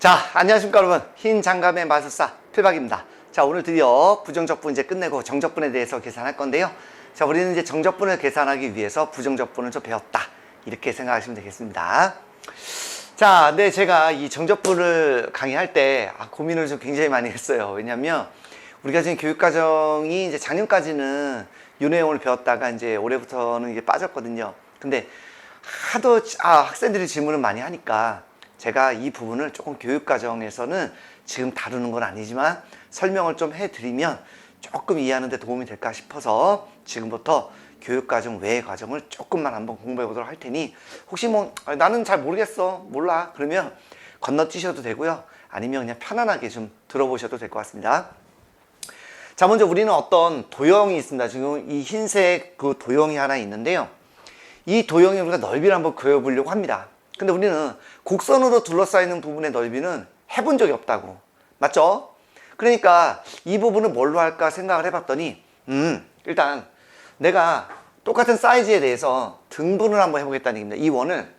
자, 안녕하십니까 여러분. 흰 장갑의 마술사 필박입니다. 자, 오늘 드디어 부정적분 이제 끝내고 정적분에 대해서 계산할 건데요. 자, 우리는 이제 정적분을 계산하기 위해서 부정적분을 좀 배웠다, 이렇게 생각하시면 되겠습니다. 자, 네, 제가 이 정적분을 강의할 때 고민을 좀 굉장히 많이 했어요. 왜냐면 우리가 지금 교육과정이 이제 작년까지는 이 내용을 배웠다가 이제 올해부터는 이게 빠졌거든요. 근데 하도 학생들이 질문을 많이 하니까 제가 이 부분을 조금 교육과정에서는 지금 다루는 건 아니지만 설명을 좀 해드리면 조금 이해하는 데 도움이 될까 싶어서 지금부터 교육과정 외의 과정을 조금만 한번 공부해 보도록 할 테니, 혹시 뭐 나는 잘 모르겠어, 몰라, 그러면 건너뛰셔도 되고요, 아니면 그냥 편안하게 좀 들어보셔도 될 것 같습니다. 자, 먼저 우리는 어떤 도형이 있습니다. 지금 이 흰색 그 도형이 하나 있는데요, 이 도형에 우리가 넓이를 한번 그려보려고 합니다. 근데 우리는 곡선으로 둘러싸이는 부분의 넓이는 해본 적이 없다고, 맞죠? 그러니까 이 부분을 뭘로 할까 생각을 해봤더니 일단 내가 똑같은 사이즈에 대해서 등분을 한번 해보겠다는 얘기입니다. 이 원을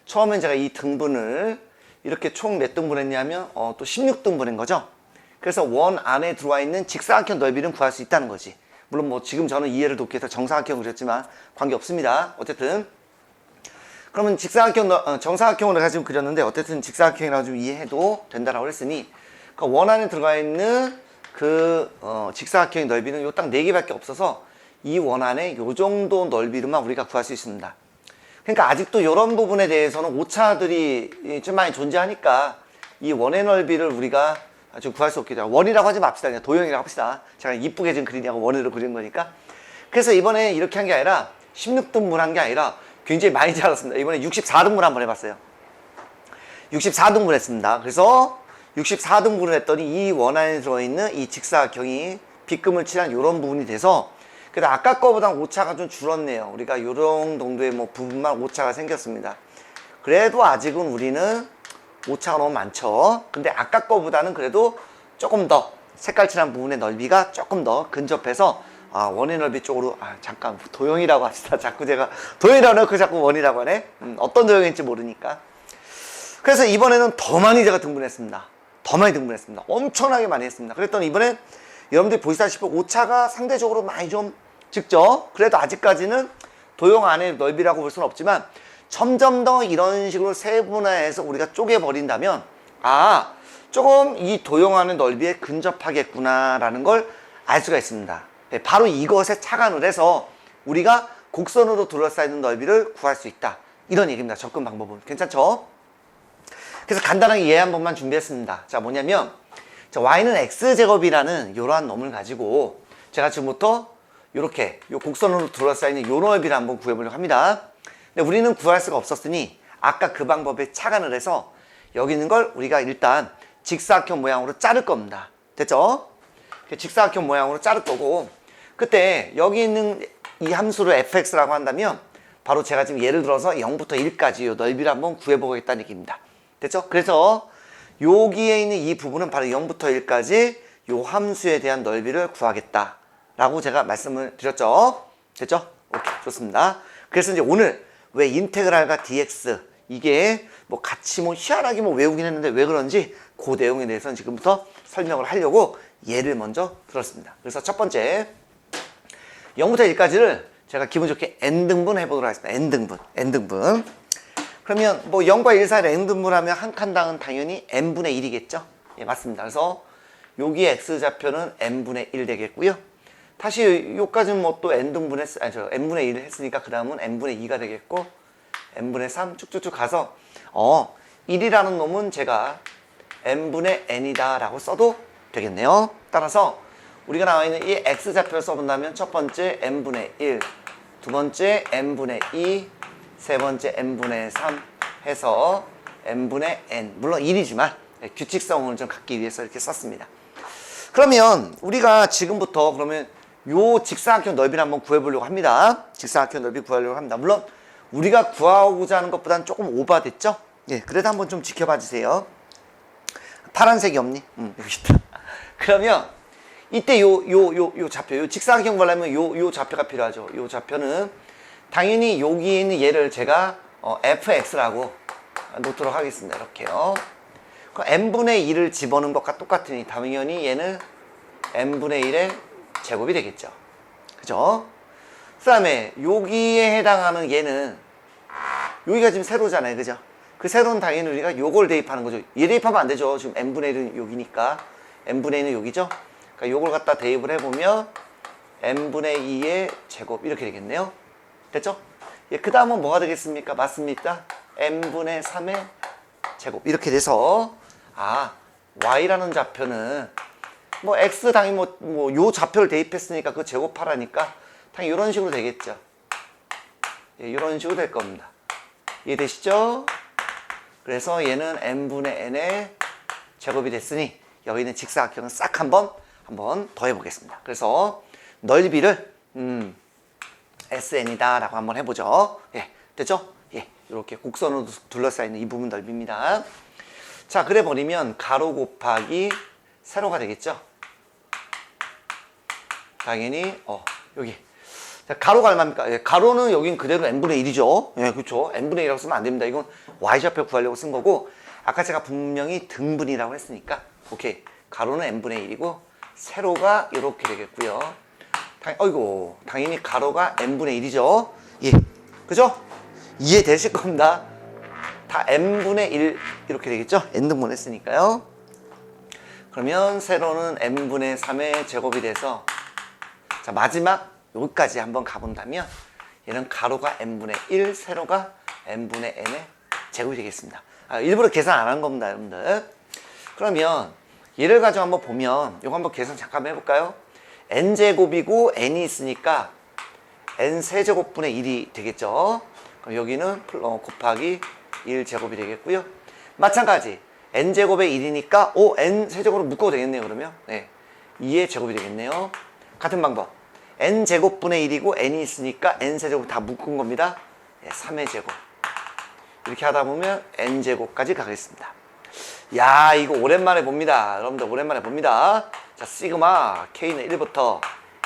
처음엔 제가 이 등분을 이렇게 총 몇 등분 했냐면 또 16등분 한 거죠. 그래서 원 안에 들어와 있는 직사각형 넓이는 구할 수 있다는 거지. 물론 뭐 지금 저는 이해를 돕기 위해서 정사각형 그렸지만 관계없습니다. 어쨌든 그러면 정사각형으로 내가 지금 그렸는데 어쨌든 직사각형이라고 좀 이해해도 된다라고 했으니, 그 원 안에 들어가 있는 그 직사각형의 넓이는 요 딱 4개밖에 없어서 이 원 안에 요 정도 넓이로만 우리가 구할 수 있습니다. 그러니까 아직도 이런 부분에 대해서는 오차들이 좀 많이 존재하니까 이 원의 넓이를 우리가 지금 구할 수 없게 돼요. 원이라고 하지 맙시다. 그냥 도형이라고 합시다. 제가 이쁘게 지금 그리냐고 원으로 그린 거니까. 그래서 이번에 이렇게 한 게 아니라 16등분 한 게 아니라 굉장히 많이 자랐습니다. 이번에 64등분 한번 해봤어요. 64등분 했습니다. 그래서 64등분을 했더니 이 원 안에 들어있는 이 직사각형이 빗금을 칠한 이런 부분이 돼서, 그래도 아까 거보다 오차가 좀 줄었네요. 우리가 이런 정도의 뭐 부분만 오차가 생겼습니다. 그래도 아직은 우리는 오차가 너무 많죠. 근데 아까 거보다는 그래도 조금 더 색깔 칠한 부분의 넓이가 조금 더 근접해서 원의 넓이 쪽으로, 잠깐 도형이라고 합시다. 자꾸 제가 도형이라고 해서 자꾸 원이라고 하네. 어떤 도형인지 모르니까. 그래서 이번에는 더 많이 제가 등분했습니다. 더 많이 등분했습니다. 엄청나게 많이 했습니다. 그랬더니 이번에 여러분들이 보시다시피 오차가 상대적으로 많이 좀 적죠. 그래도 아직까지는 도형 안의 넓이라고 볼 수는 없지만 점점 더 이런 식으로 세분화해서 우리가 쪼개버린다면 조금 이 도형 안의 넓이에 근접하겠구나 라는 걸 알 수가 있습니다. 네, 바로 이것에 착안을 해서 우리가 곡선으로 둘러싸이는 넓이를 구할 수 있다, 이런 얘기입니다. 접근 방법은 괜찮죠? 그래서 간단하게 이해 한 번만 준비했습니다. 자, 뭐냐면 y는 x제곱이라는 이러한 놈을 가지고 제가 지금부터 이렇게 요 곡선으로 둘러싸이는 요 넓이를 한번 구해보려고 합니다. 근데 우리는 구할 수가 없었으니 아까 그 방법에 착안을 해서 여기 있는 걸 우리가 일단 직사각형 모양으로 자를 겁니다. 됐죠? 직사각형 모양으로 자를 거고, 그때 여기 있는 이 함수를 fx라고 한다면 바로 제가 지금 예를 들어서 0부터 1까지 이 넓이를 한번 구해보겠다는 얘기입니다. 됐죠? 그래서 여기에 있는 이 부분은 바로 0부터 1까지 이 함수에 대한 넓이를 구하겠다 라고 제가 말씀을 드렸죠? 됐죠? 오케이, 좋습니다. 그래서 이제 오늘 왜 인테그랄과 dx 이게 뭐 같이 뭐 희한하게 뭐 외우긴 했는데 왜 그런지 그 내용에 대해서는 지금부터 설명을 하려고 예를 먼저 들었습니다. 그래서 첫 번째 0부터 1까지를 제가 기분 좋게 n등분 해보도록 하겠습니다. n등분. 그러면 뭐 0과 1 사이를 n등분 하면 한 칸당은 당연히 n분의 1이겠죠? 예, 맞습니다. 그래서 여기 x좌표는 n분의 1 되겠고요. 다시 요까지는 뭐 또 n분의 1을 했으니까 그 다음은 n분의 2가 되겠고, n분의 3 쭉쭉쭉 가서 1이라는 놈은 제가 n분의 n이다 라고 써도 되겠네요. 따라서 우리가 나와 있는 이 x좌표를 써본다면 첫 번째 n분의 1, 두 번째 n분의 2, 세 번째 n분의 3 해서 n분의 n, 물론 1이지만 규칙성을 좀 갖기 위해서 이렇게 썼습니다. 그러면 우리가 지금부터 그러면 요 직사각형 넓이를 한번 구해보려고 합니다. 직사각형 넓이 구하려고 합니다. 물론 우리가 구하고자 하는 것보다는 조금 오버됐죠? 예, 그래도 한번 좀 지켜봐 주세요. 파란색이 없니? 여기 있다. 그러면 이때 요 좌표, 요 직사각형 보려면 요 좌표가 필요하죠. 요 좌표는 당연히 여기에 있는 얘를 제가 fx라고 놓도록 하겠습니다. 이렇게요. 그 n분의 1을 집어넣은 것과 똑같으니 당연히 얘는 n분의 1의 제곱이 되겠죠. 그죠? 그 다음에 여기에 해당하는 얘는 여기가 지금 세로잖아요. 그죠? 그 세로는 당연히 우리가 요걸 대입하는 거죠. 얘 대입하면 안 되죠. 지금 n분의 1은 여기니까 n분의 1은 여기죠. 그러니까 요걸 갖다 대입을 해보면 n분의 2의 제곱 이렇게 되겠네요. 됐죠? 예, 그 다음은 뭐가 되겠습니까? 맞습니까? n분의 3의 제곱 이렇게 돼서 y라는 좌표는 뭐 x 당연히 요 좌표를 대입했으니까 그 제곱하라니까 당연히 이런 식으로 되겠죠. 예, 이런 식으로 될 겁니다. 이해되시죠? 그래서 얘는 n분의 n의 제곱이 됐으니 여기는 직사각형은 싹 한번 더 해보겠습니다. 그래서 넓이를 SN이다 라고 한번 해보죠. 예, 됐죠? 예, 이렇게 곡선으로 둘러싸이는 이 부분 넓이입니다. 자, 그래 버리면 가로 곱하기 세로가 되겠죠? 당연히 여기 자, 가로가 얼마입니까? 예, 가로는 여긴 그대로 n분의 1이죠. 예, 그렇죠. n분의 1이라고 쓰면 안 됩니다. 이건 y좌표 구하려고 쓴 거고 아까 제가 분명히 등분이라고 했으니까 오케이. 가로는 n분의 1이고 세로가 이렇게 되겠고요. 당연히 가로가 n분의 1이죠. 예, 그죠? 이해되실 겁니다. 다 n분의 1 이렇게 되겠죠? n등분 했으니까요. 그러면 세로는 n분의 3의 제곱이 돼서 자, 마지막 여기까지 한번 가본다면 얘는 가로가 n분의 1, 세로가 n분의 n의 제곱이 되겠습니다. 일부러 계산 안 한 겁니다, 여러분들. 그러면 얘를 가지고 한번 보면 이거 한번 계산 잠깐 해볼까요? n제곱이고 n이 있으니까 n 세제곱분의 1이 되겠죠. 그럼 여기는 곱하기 1제곱이 되겠고요. 마찬가지 n제곱의 1이니까 n 세제곱으로 묶어도 되겠네요. 그러면 네, 2의 제곱이 되겠네요. 같은 방법 n제곱분의 1이고 n이 있으니까 n세제곱 다 묶은 겁니다. 네, 3의 제곱 이렇게 하다 보면 n제곱까지 가겠습니다. 야, 이거 오랜만에 봅니다. 여러분들 오랜만에 봅니다. 자, 시그마 k는 1부터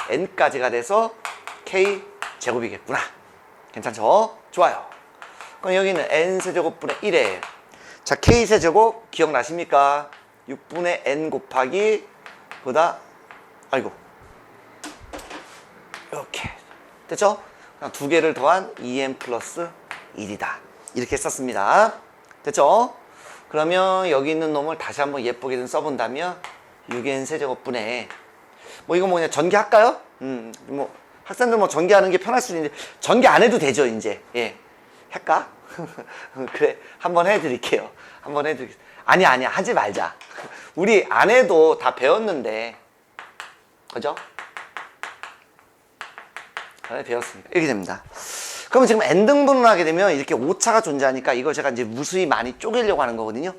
n까지가 돼서 k 제곱이겠구나. 괜찮죠? 좋아요. 그럼 여기는 n세제곱분의 1에 자, k세제곱 기억나십니까? 6분의 n 곱하기 보다 이렇게 됐죠? 두 개를 더한 2n 플러스 1이다. 이렇게 썼습니다. 됐죠? 그러면 여기 있는 놈을 다시 한번 예쁘게 좀 써본다면 6n 세제곱분의 이거 그냥 전개할까요? 학생들 전개하는 게 편할 수도 있는데 전개 안 해도 되죠. 이제 예, 할까? 그래, 한번 해드릴게요. 아니야 하지 말자. 우리 안 해도 다 배웠는데 그죠? 배웠으니까 이렇게 됩니다. 그러면 지금 n등분을 하게 되면 이렇게 오차가 존재하니까 이걸 제가 이제 무수히 많이 쪼개려고 하는 거거든요.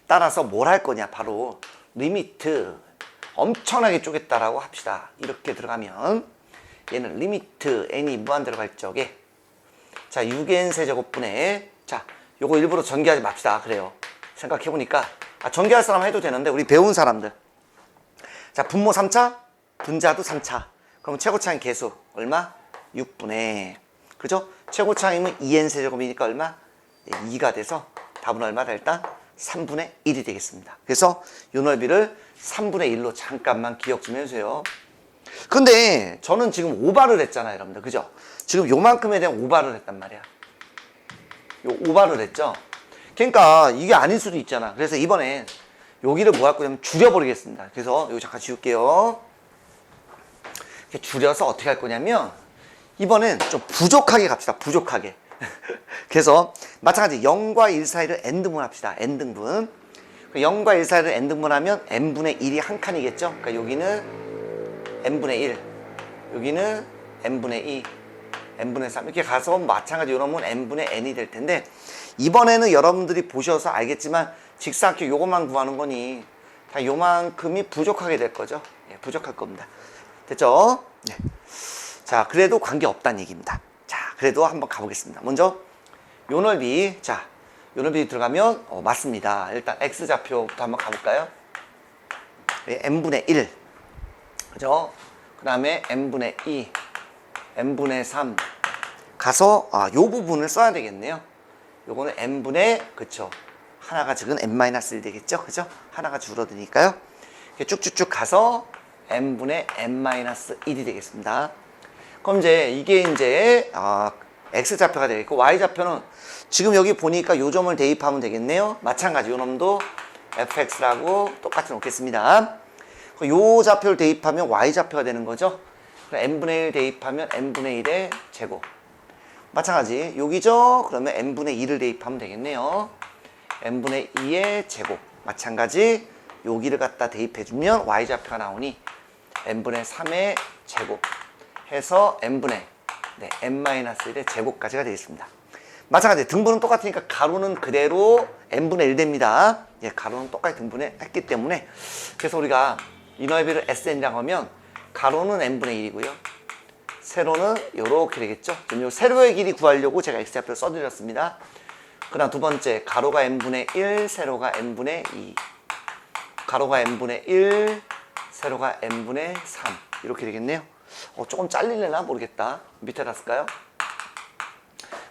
따라서 뭘 할 거냐, 바로 리미트 엄청나게 쪼갰다라고 합시다. 이렇게 들어가면 얘는 리미트 n이 무한 들어갈 적에 자, 6n 세제곱분의 자, 요거 일부러 전개하지 맙시다. 그래요. 생각해보니까 전개할 사람 해도 되는데 우리 배운 사람들 자, 분모 3차 분자도 3차 그럼 최고차인 계수 얼마? 6분의 그죠? 최고차임은 2n 세제곱이니까 얼마? 2가 돼서 답은 얼마다? 일단 3분의 1이 되겠습니다. 그래서 요 넓이를 3분의 1로 잠깐만 기억 좀 해주세요. 근데 저는 지금 오바를 했잖아요, 여러분들. 그죠? 지금 요만큼에 대한 오바를 했단 말이야. 요 오바를 했죠? 그러니까 이게 아닐 수도 있잖아. 그래서 이번엔 여기를 뭐 할 거냐면 줄여버리겠습니다. 그래서 이거 잠깐 지울게요. 이렇게 줄여서 어떻게 할 거냐면 이번엔 좀 부족하게 갑시다. 부족하게. 그래서 마찬가지 0과 1 사이를 n등분 합시다. n등분. 0과 1 사이를 n등분하면 n분의 1이 한 칸이겠죠? 그러니까 여기는 n분의 1, 여기는 n분의 2, n분의 3 이렇게 가서 마찬가지 이러면 n분의 n이 될 텐데 이번에는 여러분들이 보셔서 알겠지만 직사각형 요것만 구하는 거니 다 요만큼이 부족하게 될 거죠. 예, 부족할 겁니다. 됐죠? 네. 자, 그래도 관계없다는 얘기입니다. 자, 그래도 한번 가보겠습니다. 먼저 요 넓이, 자, 요 넓이 들어가면 맞습니다. 일단 x좌표부터 한번 가볼까요? 예, n분의 1 그죠? 그 다음에 n분의 2 n분의 3 가서 요 부분을 써야 되겠네요. 요거는 n분의 그쵸 하나가 지금 n-1 되겠죠? 그죠? 하나가 줄어드니까요. 이렇게 쭉쭉쭉 가서 n분의 n-1이 되겠습니다. 그럼 이제 이게 이제 x좌표가 되겠고 y좌표는 지금 여기 보니까 요 점을 대입하면 되겠네요. 마찬가지 요 놈도 fx라고 똑같이 놓겠습니다. 요 좌표를 대입하면 y좌표가 되는 거죠. n분의 1 대입하면 n분의 1의 제곱. 마찬가지 여기죠. 그러면 n분의 2를 대입하면 되겠네요. n분의 2의 제곱. 마찬가지 여기를 갖다 대입해주면 y좌표가 나오니 n분의 3의 제곱 해서 n분의 n-1의 제곱까지가 되겠습니다. 마찬가지 등분은 똑같으니까 가로는 그대로 n분의 1 됩니다. 예, 가로는 똑같이 등분했기 때문에 그래서 우리가 이 넓이를 SN이라고 하면 가로는 n분의 1이고요. 세로는 이렇게 되겠죠. 지금 요 세로의 길이 구하려고 제가 x좌표를 써드렸습니다. 그 다음 두 번째 가로가 n분의 1, 세로가 n분의 2. 가로가 n분의 1, 세로가 n분의 3 이렇게 되겠네요. 조금 잘리려나 모르겠다. 밑에다 쓸까요?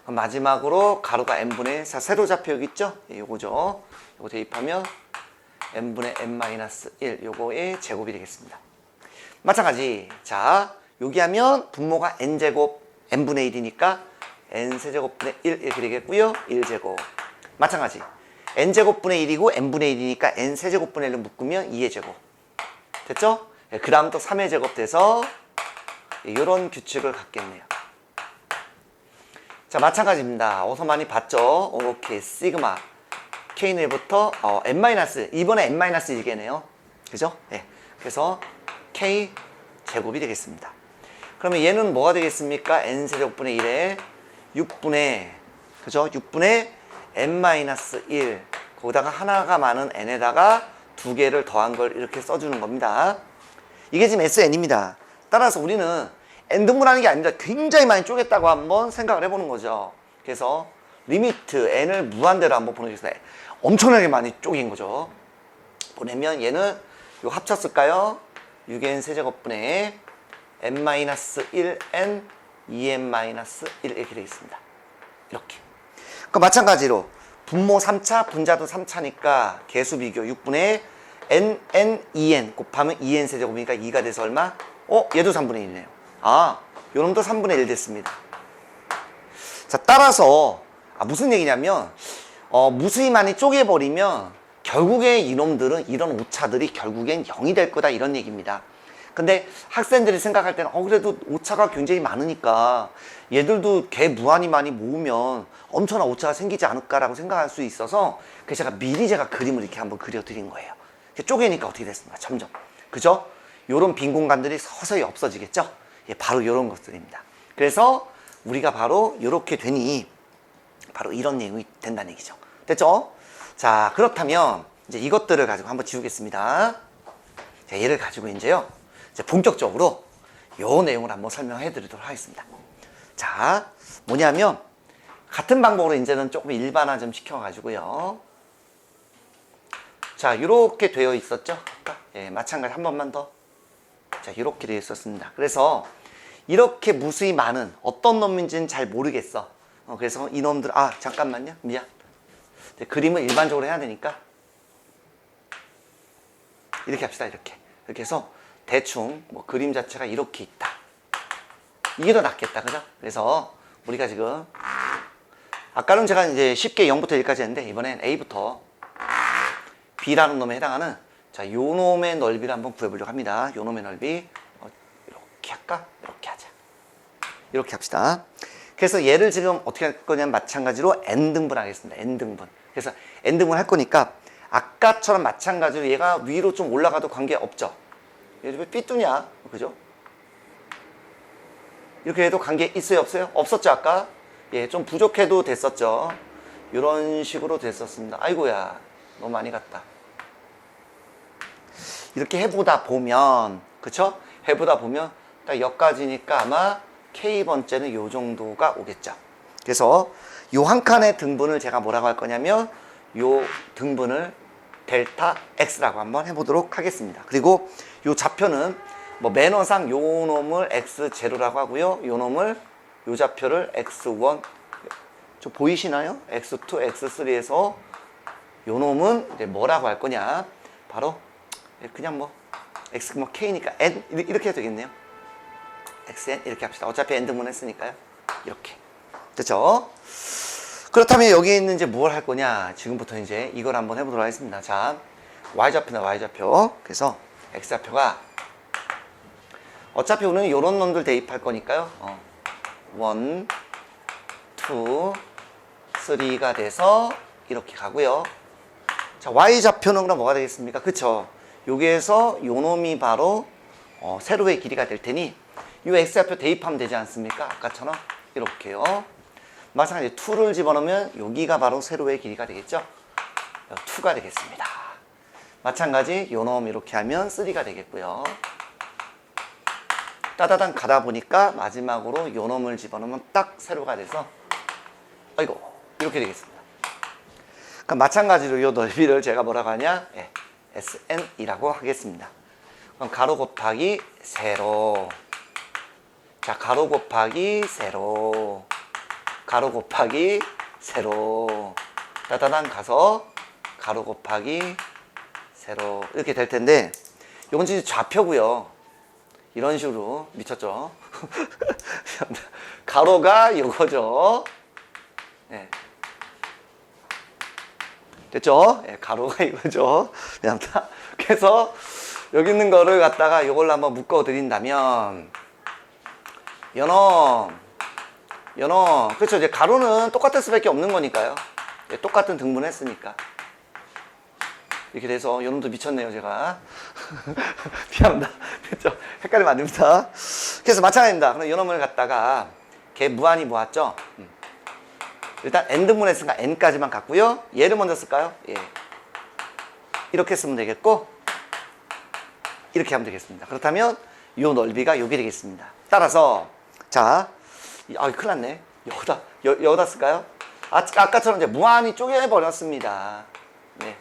그럼 마지막으로 가로가 n분의 4 세로좌표 여기 있죠? 예, 요거죠. 요거 대입하면 n분의 n-1 요거의 제곱이 되겠습니다. 마찬가지 자 여기 하면 분모가 n제곱 n분의 1이니까 n세제곱분의 1 이렇게 되겠고요. 1제곱 마찬가지 n제곱분의 1이고 n분의 1이니까 n세제곱분의 1을 묶으면 2의 제곱 됐죠? 그 다음 또 3의 제곱 돼서 이런 규칙을 갖겠네요. 자 마찬가지입니다. 어서 많이 봤죠? 이렇게 시그마 K는 1부터 n- 이번에 n-1개네요. 그죠? 네. 그래서 K 제곱이 되겠습니다. 그러면 얘는 뭐가 되겠습니까? n세제곱분의 1에 6분의 그죠? 6분의 n-1 거기다가 하나가 많은 n에다가 두 개를 더한 걸 이렇게 써주는 겁니다. 이게 지금 SN입니다. 따라서 우리는 n등분하는 게 아니라 굉장히 많이 쪼갰다고 한번 생각을 해보는 거죠. 그래서 리미트 n을 무한대로 한번 보내주세요. 엄청나게 많이 쪼갠 거죠. 보내면 얘는 요 합쳤을까요? 6n 세제곱분의 n-1n 2n-1 이렇게 되겠습니다. 이렇게. 그 마찬가지로 분모 3차, 분자도 3차니까 개수 비교 6분의 n 2n 곱하면 2n 세제곱이니까 2가 돼서 얼마? 얘도 3분의 1이네요. 요놈도 3분의 1 됐습니다. 자, 따라서 무슨 얘기냐면 무수히 많이 쪼개버리면 결국에 이놈들은 이런 오차들이 결국엔 0이 될 거다 이런 얘기입니다. 근데 학생들이 생각할 때는 그래도 오차가 굉장히 많으니까 얘들도 개 무한히 많이 모으면 엄청난 오차가 생기지 않을까라고 생각할 수 있어서 그래서 제가 미리 그림을 이렇게 한번 그려드린 거예요. 이렇게 쪼개니까 어떻게 됐습니까? 점점. 그죠? 요런 빈 공간들이 서서히 없어지겠죠? 예, 바로 요런 것들입니다. 그래서 우리가 바로 요렇게 되니 바로 이런 내용이 된다는 얘기죠. 됐죠? 자, 그렇다면 이제 이것들을 가지고 한번 지우겠습니다. 자, 얘를 가지고 이제 본격적으로 요 내용을 한번 설명해 드리도록 하겠습니다. 자, 뭐냐면 같은 방법으로 이제는 조금 일반화 좀 시켜가지고요. 자, 이렇게 되어 있었죠? 예, 마찬가지 한 번만 더. 자, 이렇게 되어 있었습니다. 그래서 이렇게 무수히 많은 어떤 놈인지는 잘 모르겠어. 그래서 이놈들, 잠깐만요. 미안. 그림을 일반적으로 해야 되니까. 이렇게 합시다, 이렇게. 이렇게 해서 대충 그림 자체가 이렇게 있다. 이게 더 낫겠다, 그죠? 그래서 우리가 지금 아까는 제가 이제 쉽게 0부터 1까지 했는데 이번엔 A부터 B라는 놈에 해당하는 자, 요 놈의 넓이를 한번 구해보려고 합니다. 요 놈의 넓이 이렇게 할까? 이렇게 하자. 이렇게 합시다. 그래서 얘를 지금 어떻게 할 거냐면 마찬가지로 n등분 하겠습니다. n등분. 그래서 n등분 할 거니까 아까처럼 마찬가지로 얘가 위로 좀 올라가도 관계없죠. 얘 왜 삐뚤냐? 그죠? 이렇게 해도 관계 있어요? 없어요? 없었죠, 아까? 예, 좀 부족해도 됐었죠. 이런 식으로 됐었습니다. 아이고야, 너무 많이 갔다. 이렇게 해보다 보면, 그쵸? 해보다 보면 딱 여기까지니까 아마 K번째는 요 정도가 오겠죠. 그래서 요 한 칸의 등분을 제가 뭐라고 할 거냐면 요 등분을 델타 X라고 한번 해보도록 하겠습니다. 그리고 요 좌표는 매너상 요 놈을 X0라고 하고요. 요 놈을 요 좌표를 X1 저 보이시나요? X2, X3에서 요 놈은 이제 뭐라고 할 거냐? 바로 그냥 뭐 x 뭐 k니까 n 이렇게 해도 되겠네요. xn 이렇게 합시다. 어차피 n 등분 했으니까요. 이렇게. 됐죠? 그렇다면 여기에 있는 이제 뭘 할 거냐? 지금부터 이제 이걸 한번 해보도록 하겠습니다. 자, y좌표나 y좌표. 그래서 x좌표가 어차피 오늘 요런 놈들 대입할 거니까요. 1, 2, 3가 돼서 이렇게 가고요. 자, y좌표는 그럼 뭐가 되겠습니까? 그쵸? 여기에서 요 놈이 바로 세로의 길이가 될 테니 요 x좌표 대입하면 되지 않습니까? 아까처럼 이렇게요. 마찬가지로 2를 집어넣으면 여기가 바로 세로의 길이가 되겠죠? 2가 되겠습니다. 마찬가지 요 놈 이렇게 하면 3가 되겠고요. 따다단 가다 보니까 마지막으로 요 놈을 집어넣으면 딱 세로가 돼서 아이고 이렇게 되겠습니다. 그럼 마찬가지로 요 넓이를 제가 뭐라고 하냐? SN이라고 하겠습니다. 그럼 가로 곱하기 세로. 자, 가로 곱하기 세로. 가로 곱하기 세로. 따다단 가서 가로 곱하기 세로. 이렇게 될 텐데, 요건 진짜 좌표고요. 이런 식으로 미쳤죠? 가로가 요거죠. 네. 됐죠? 네, 가로가 이거죠. 미안합니다. 그래서 여기 있는 거를 갖다가 요걸로 한번 묶어 드린다면 연어 그렇죠. 이제 가로는 똑같을 수밖에 없는 거니까요. 네, 똑같은 등분했으니까 이렇게 돼서 요놈도 미쳤네요 제가. 미안합니다. 됐죠? 헷갈리면 안 됩니다. 그래서 마찬가지입니다. 그럼 요놈을 갖다가 걔 무한히 모았죠. 일단 n등분 했으니까 n까지만 갖고요. 얘를 먼저 쓸까요? 예. 이렇게 쓰면 되겠고 이렇게 하면 되겠습니다. 그렇다면 요 넓이가 요게 되겠습니다. 따라서 자, 큰일 났네. 여기다 쓸까요? 아까처럼 이제 무한히 쪼개버렸습니다. 네.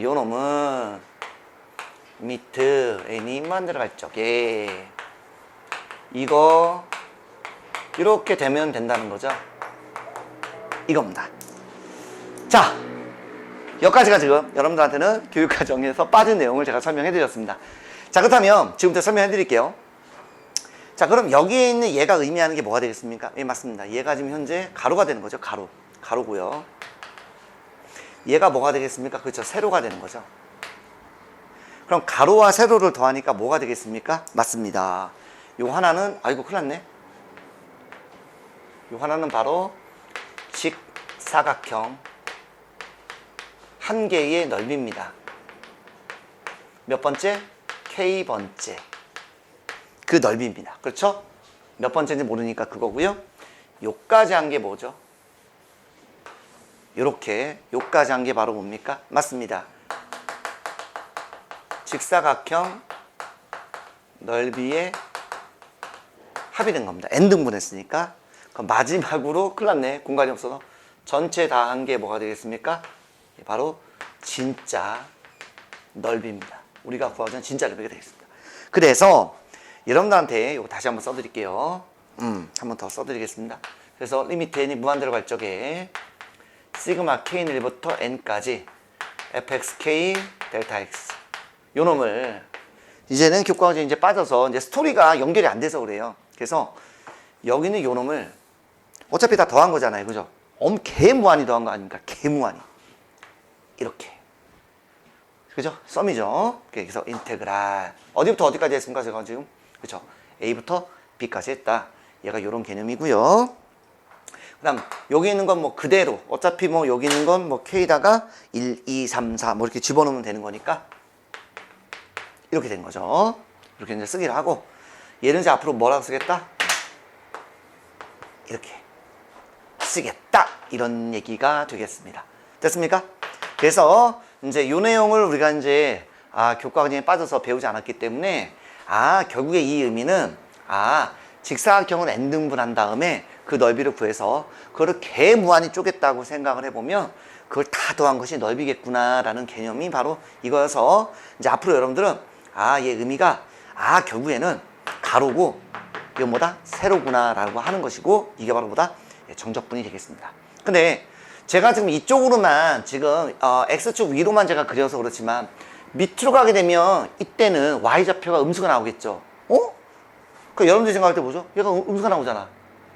요 놈은 밑에 n이만 들어갈 적에 이거 이렇게 되면 된다는 거죠. 이겁니다. 자, 여기까지가 지금 여러분들한테는 교육과정에서 빠진 내용을 제가 설명해 드렸습니다. 자, 그렇다면 지금부터 설명해 드릴게요. 자, 그럼 여기에 있는 얘가 의미하는 게 뭐가 되겠습니까? 예, 맞습니다. 얘가 지금 현재 가로가 되는 거죠. 가로고요. 얘가 뭐가 되겠습니까? 그렇죠. 세로가 되는 거죠. 그럼 가로와 세로를 더하니까 뭐가 되겠습니까? 맞습니다. 요 하나는 아이고 큰일 났네. 요 하나는 바로 직사각형 한 개의 넓이입니다. 몇 번째? K번째. 그 넓이입니다. 그렇죠? 몇 번째인지 모르니까 그거고요. 요까지 한 게 뭐죠? 요렇게 요까지 한 게 바로 뭡니까? 맞습니다. 직사각형 넓이의 합이 된 겁니다. n등분 했으니까. 그럼 마지막으로 큰일 났네. 공간이 없어서 전체 다 한 게 뭐가 되겠습니까? 바로 진짜 넓이입니다. 우리가 구하고자 진짜 넓이가 되겠습니다. 그래서 여러분들한테 이거 다시 한번 써드릴게요. 한번 더 써드리겠습니다. 그래서 리미트 n이 무한대로 갈 적에 시그마 k는 1부터 n까지 fxk 델타 x 요 놈을 이제는 교과과정에 이제 빠져서 이제 스토리가 연결이 안 돼서 그래요. 그래서 여기는 요 놈을 어차피 다 더한 거잖아요. 그죠? 개무한히 더한 거 아닙니까? 개무한히. 이렇게. 그죠? 썸이죠. 그래서 인테그랄. 어디부터 어디까지 했습니까? 제가 지금. 그죠? A부터 B까지 했다. 얘가 요런 개념이고요. 그 다음, 여기 있는 건 뭐 그대로. 어차피 뭐 여기 있는 건 뭐 K다가 1, 2, 3, 4 뭐 이렇게 집어넣으면 되는 거니까. 이렇게 된 거죠. 이렇게 이제 쓰기를 하고. 얘는 이제 앞으로 뭐라고 쓰겠다? 이렇게 쓰겠다. 이런 얘기가 되겠습니다. 됐습니까? 그래서 이제 이 내용을 우리가 이제 교과과정에 빠져서 배우지 않았기 때문에 결국에 이 의미는 직사각형을 n등분 한 다음에 그 넓이를 구해서 그거를 개무한히 쪼갰다고 생각을 해보면 그걸 다 더한 것이 넓이겠구나 라는 개념이 바로 이거여서 이제 앞으로 여러분들은 얘 의미가 결국에는 가로고 이건 뭐다? 세로구나 라고 하는 것이고 이게 바로 뭐다? 정적분이 되겠습니다. 근데 제가 지금 이쪽으로만 지금 X축 위로만 제가 그려서 그렇지만 밑으로 가게 되면 이때는 Y좌표가 음수가 나오겠죠. 그 여러분들이 생각할 때 뭐죠? 얘가 음수가 나오잖아.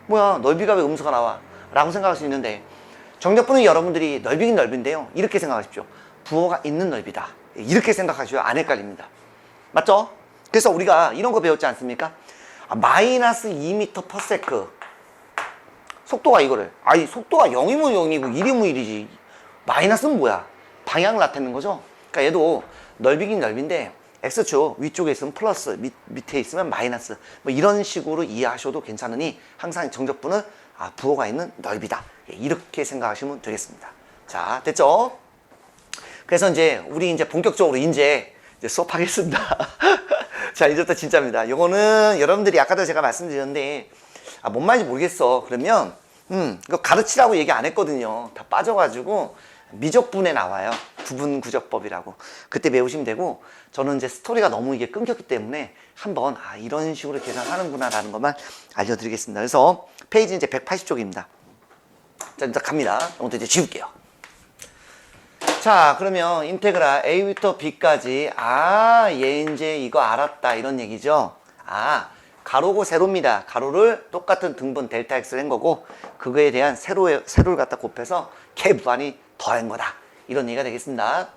뭐야, 넓이가 왜 음수가 나와? 라고 생각할 수 있는데, 정적분은 여러분들이 넓이긴 넓인데요. 이렇게 생각하십시오. 부호가 있는 넓이다. 이렇게 생각하셔야 안 헷갈립니다. 맞죠? 그래서 우리가 이런 거 배웠지 않습니까? 마이너스 2m/s. 속도가 이거를. 아니, 속도가 0이면 0이고 1이면 1이지. 마이너스는 뭐야? 방향을 나타내는 거죠? 그러니까 얘도 넓이긴 넓인데, X축 위쪽에 있으면 플러스, 밑에 있으면 마이너스. 뭐 이런 식으로 이해하셔도 괜찮으니, 항상 정적분은 부호가 있는 넓이다. 이렇게 생각하시면 되겠습니다. 자, 됐죠? 그래서 우리 이제 본격적으로 이제 수업하겠습니다. 자, 이제부터 진짜입니다. 요거는 여러분들이 아까도 제가 말씀드렸는데, 뭔 말인지 모르겠어. 그러면, 이거 가르치라고 얘기 안 했거든요. 다 빠져가지고, 미적분에 나와요. 구분구적법이라고. 그때 배우시면 되고, 저는 이제 스토리가 너무 이게 끊겼기 때문에 한번, 이런 식으로 계산하는구나 라는 것만 알려드리겠습니다. 그래서 페이지 이제 180쪽입니다. 자, 일단 갑니다. 오늘 이제 지울게요. 자, 그러면 인테그랄 A부터 B까지, 얘 이제 이거 알았다. 이런 얘기죠. 가로고 세로입니다. 가로를 똑같은 등분 델타 X를 한 거고, 그거에 대한 세로를 갖다 곱해서 걔 무한히 더한 거다. 이런 얘기가 되겠습니다.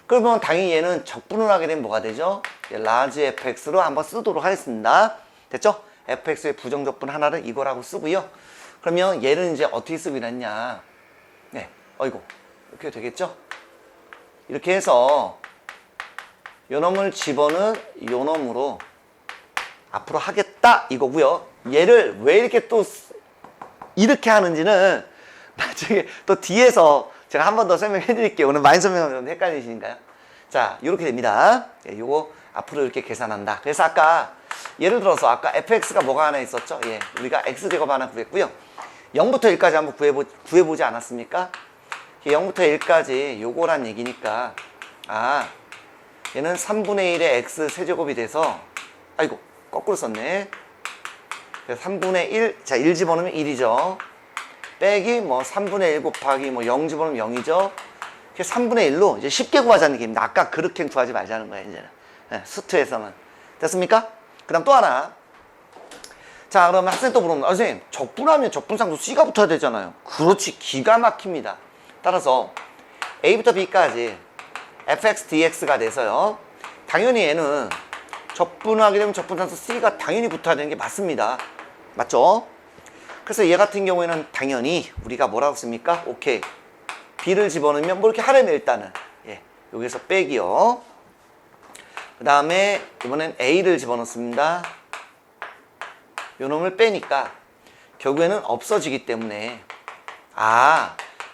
그러면 당연히 얘는 적분을 하게 되면 뭐가 되죠? 라지 fx로 한번 쓰도록 하겠습니다. 됐죠? fx의 부정적분 하나를 이거라고 쓰고요. 그러면 얘는 이제 어떻게 쓰기로 했냐? 네, 이렇게 되겠죠? 이렇게 해서 요 놈을 집어는 요 놈으로 앞으로 하겠다 이거고요. 얘를 왜 이렇게 또 이렇게 하는지는 나중에 또 뒤에서 제가 한 번 더 설명해 드릴게요. 오늘 많이 설명하면 헷갈리시니까요. 자, 이렇게 됩니다. 요거 앞으로 이렇게 계산한다. 그래서 아까 예를 들어서 아까 fx가 뭐가 하나 있었죠? 우리가 x제곱 하나 구했고요. 0부터 1까지 한번 구해보지 않았습니까? 0부터 1까지 요거란 얘기니까 얘는 3분의 1의 x 세제곱이 돼서 거꾸로 썼네. 3분의 1, 자, 1 집어넣으면 1이죠. 빼기 3분의 1 곱하기 0 집어넣으면 0이죠. 3분의 1로 이제 쉽게 구하자는 얘기입니다. 아까 그렇게 구하지 말자는 거예요, 이제는. 수트에서는. 됐습니까? 그 다음 또 하나. 자, 그러면 학생 또 물어보면, 선생님, 적분하면 적분상도 C가 붙어야 되잖아요. 그렇지, 기가 막힙니다. 따라서 A부터 B까지 fx dx가 돼서요. 당연히 얘는 적분하게 되면 적분상수 C가 당연히 붙어야 되는 게 맞습니다. 맞죠? 그래서 얘 같은 경우에는 당연히 우리가 뭐라고 씁니까? 오케이. B를 집어넣으면 뭐 이렇게 하려면 일단은 여기서 빼기요. 그 다음에 이번엔 A를 집어넣습니다. 요 놈을 빼니까 결국에는 없어지기 때문에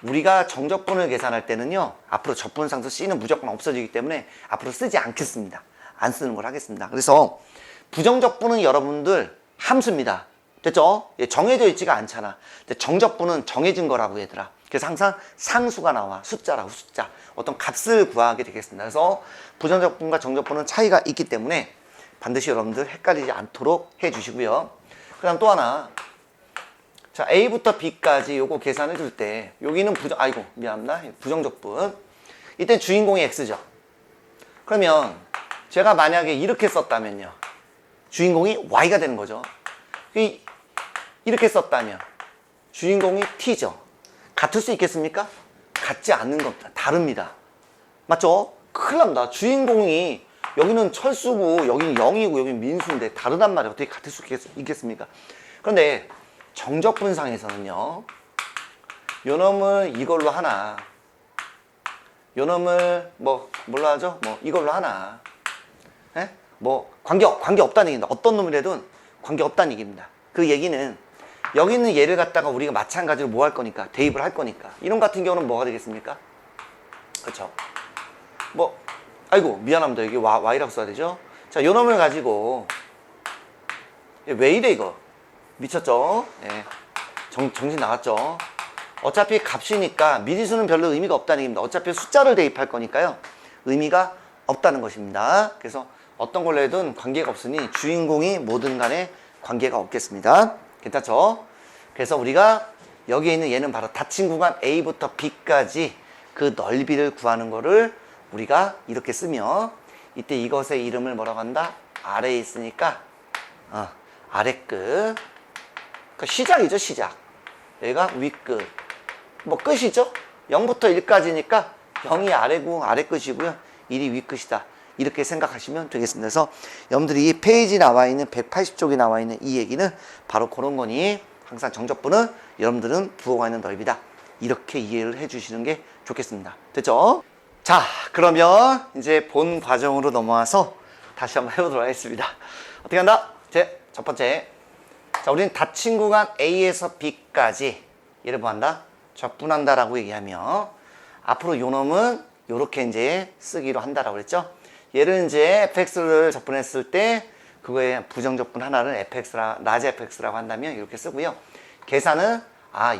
우리가 정적분을 계산할 때는요, 앞으로 적분상수 C는 무조건 없어지기 때문에 앞으로 쓰지 않겠습니다. 안 쓰는 걸 하겠습니다. 그래서 부정적분은 여러분들 함수입니다. 됐죠? 정해져 있지가 않잖아. 근데 정적분은 정해진 거라고 얘들아. 그래서 항상 상수가 나와. 숫자라고, 숫자. 어떤 값을 구하게 되겠습니다. 그래서 부정적분과 정적분은 차이가 있기 때문에 반드시 여러분들 헷갈리지 않도록 해 주시고요. 그 다음 또 하나. 자, A부터 B까지 요거 계산해 줄 때, 여기는 미안합니다. 부정적분. 이때 주인공이 X죠. 그러면 제가 만약에 이렇게 썼다면요. 주인공이 Y가 되는 거죠. 이렇게 썼다면 주인공이 T죠. 같을 수 있겠습니까? 같지 않는 겁니다. 다릅니다. 맞죠? 큰일 납니다. 주인공이 여기는 철수고 여기는 0이고 여기는 민수인데 다르단 말이에요. 어떻게 같을 수 있겠습니까? 그런데 정적분상에서는요. 요 놈을 이걸로 하나, 요 놈을 뭘로 하죠? 이걸로 하나. 관계 없다는 얘기입니다. 어떤 놈이라도 관계 없다는 얘기입니다. 그 얘기는 여기 있는 얘를 갖다가 우리가 마찬가지로 뭐 할 거니까, 대입을 할 거니까. 이놈 같은 경우는 뭐가 되겠습니까? 그렇죠? 미안합니다. 여기 Y라고 써야 되죠? 자, 요 놈을 가지고 왜 이래 이거? 미쳤죠? 정신 나갔죠? 어차피 값이니까 미지수는 별로 의미가 없다는 얘기입니다. 어차피 숫자를 대입할 거니까요. 의미가 없다는 것입니다. 그래서 어떤 걸로 해든 관계가 없으니 주인공이 뭐든 간에 관계가 없겠습니다. 괜찮죠? 그래서 우리가 여기에 있는 얘는 바로 닫힌 구간 A부터 B까지 그 넓이를 구하는 거를 우리가 이렇게 쓰면 이때 이것의 이름을 뭐라고 한다? 아래에 있으니까 아래 끝. 그러니까 시작이죠, 시작. 여기가 윗끝. 뭐 끝이죠? 0부터 1까지니까 0이 아래고 아래 끝이고요. 1이 윗끝이다. 이렇게 생각하시면 되겠습니다. 그래서 여러분들이 페이지 나와 있는 180쪽에 나와 있는 이 얘기는 바로 그런 거니 항상 정적분은 여러분들은 부호가 있는 넓이다. 이렇게 이해를 해 주시는 게 좋겠습니다. 됐죠? 자, 그러면 이제 본 과정으로 넘어와서 다시 한번 해보도록 하겠습니다. 어떻게 한다? 첫 번째. 자, 우리는 닫힌 구간 A에서 B까지 얘를 뭐 한다? 적분한다라고 얘기하면 앞으로 요 놈은 요렇게 이제 쓰기로 한다라고 그랬죠? 얘를 이제 fx를 적분했을 때 그거의 부정적분 하나를 라지 fx라고 한다면 이렇게 쓰고요. 계산은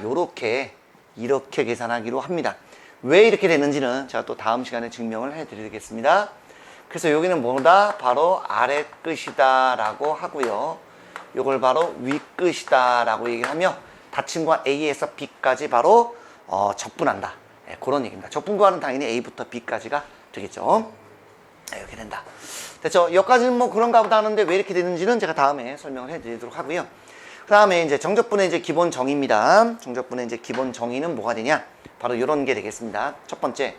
요렇게 이렇게 계산하기로 합니다. 왜 이렇게 되는지는 제가 또 다음 시간에 증명을 해 드리겠습니다. 그래서 여기는 뭐다? 바로 아래 끝이다 라고 하고요. 요걸 바로 윗끝이다 라고 얘기를 하며 닫힌 구간 A에서 B까지 바로 적분한다. 네, 그런 얘기입니다. 적분 구간은 당연히 A부터 B까지가 되겠죠. 네, 이렇게 된다. 됐죠? 여기까지는 뭐 그런가 보다 하는데 왜 이렇게 되는지는 제가 다음에 설명을 해 드리도록 하고요. 그 다음에 이제 정적분의 이제 기본 정의입니다. 정적분의 이제 기본 정의는 뭐가 되냐? 바로 이런 게 되겠습니다. 첫 번째.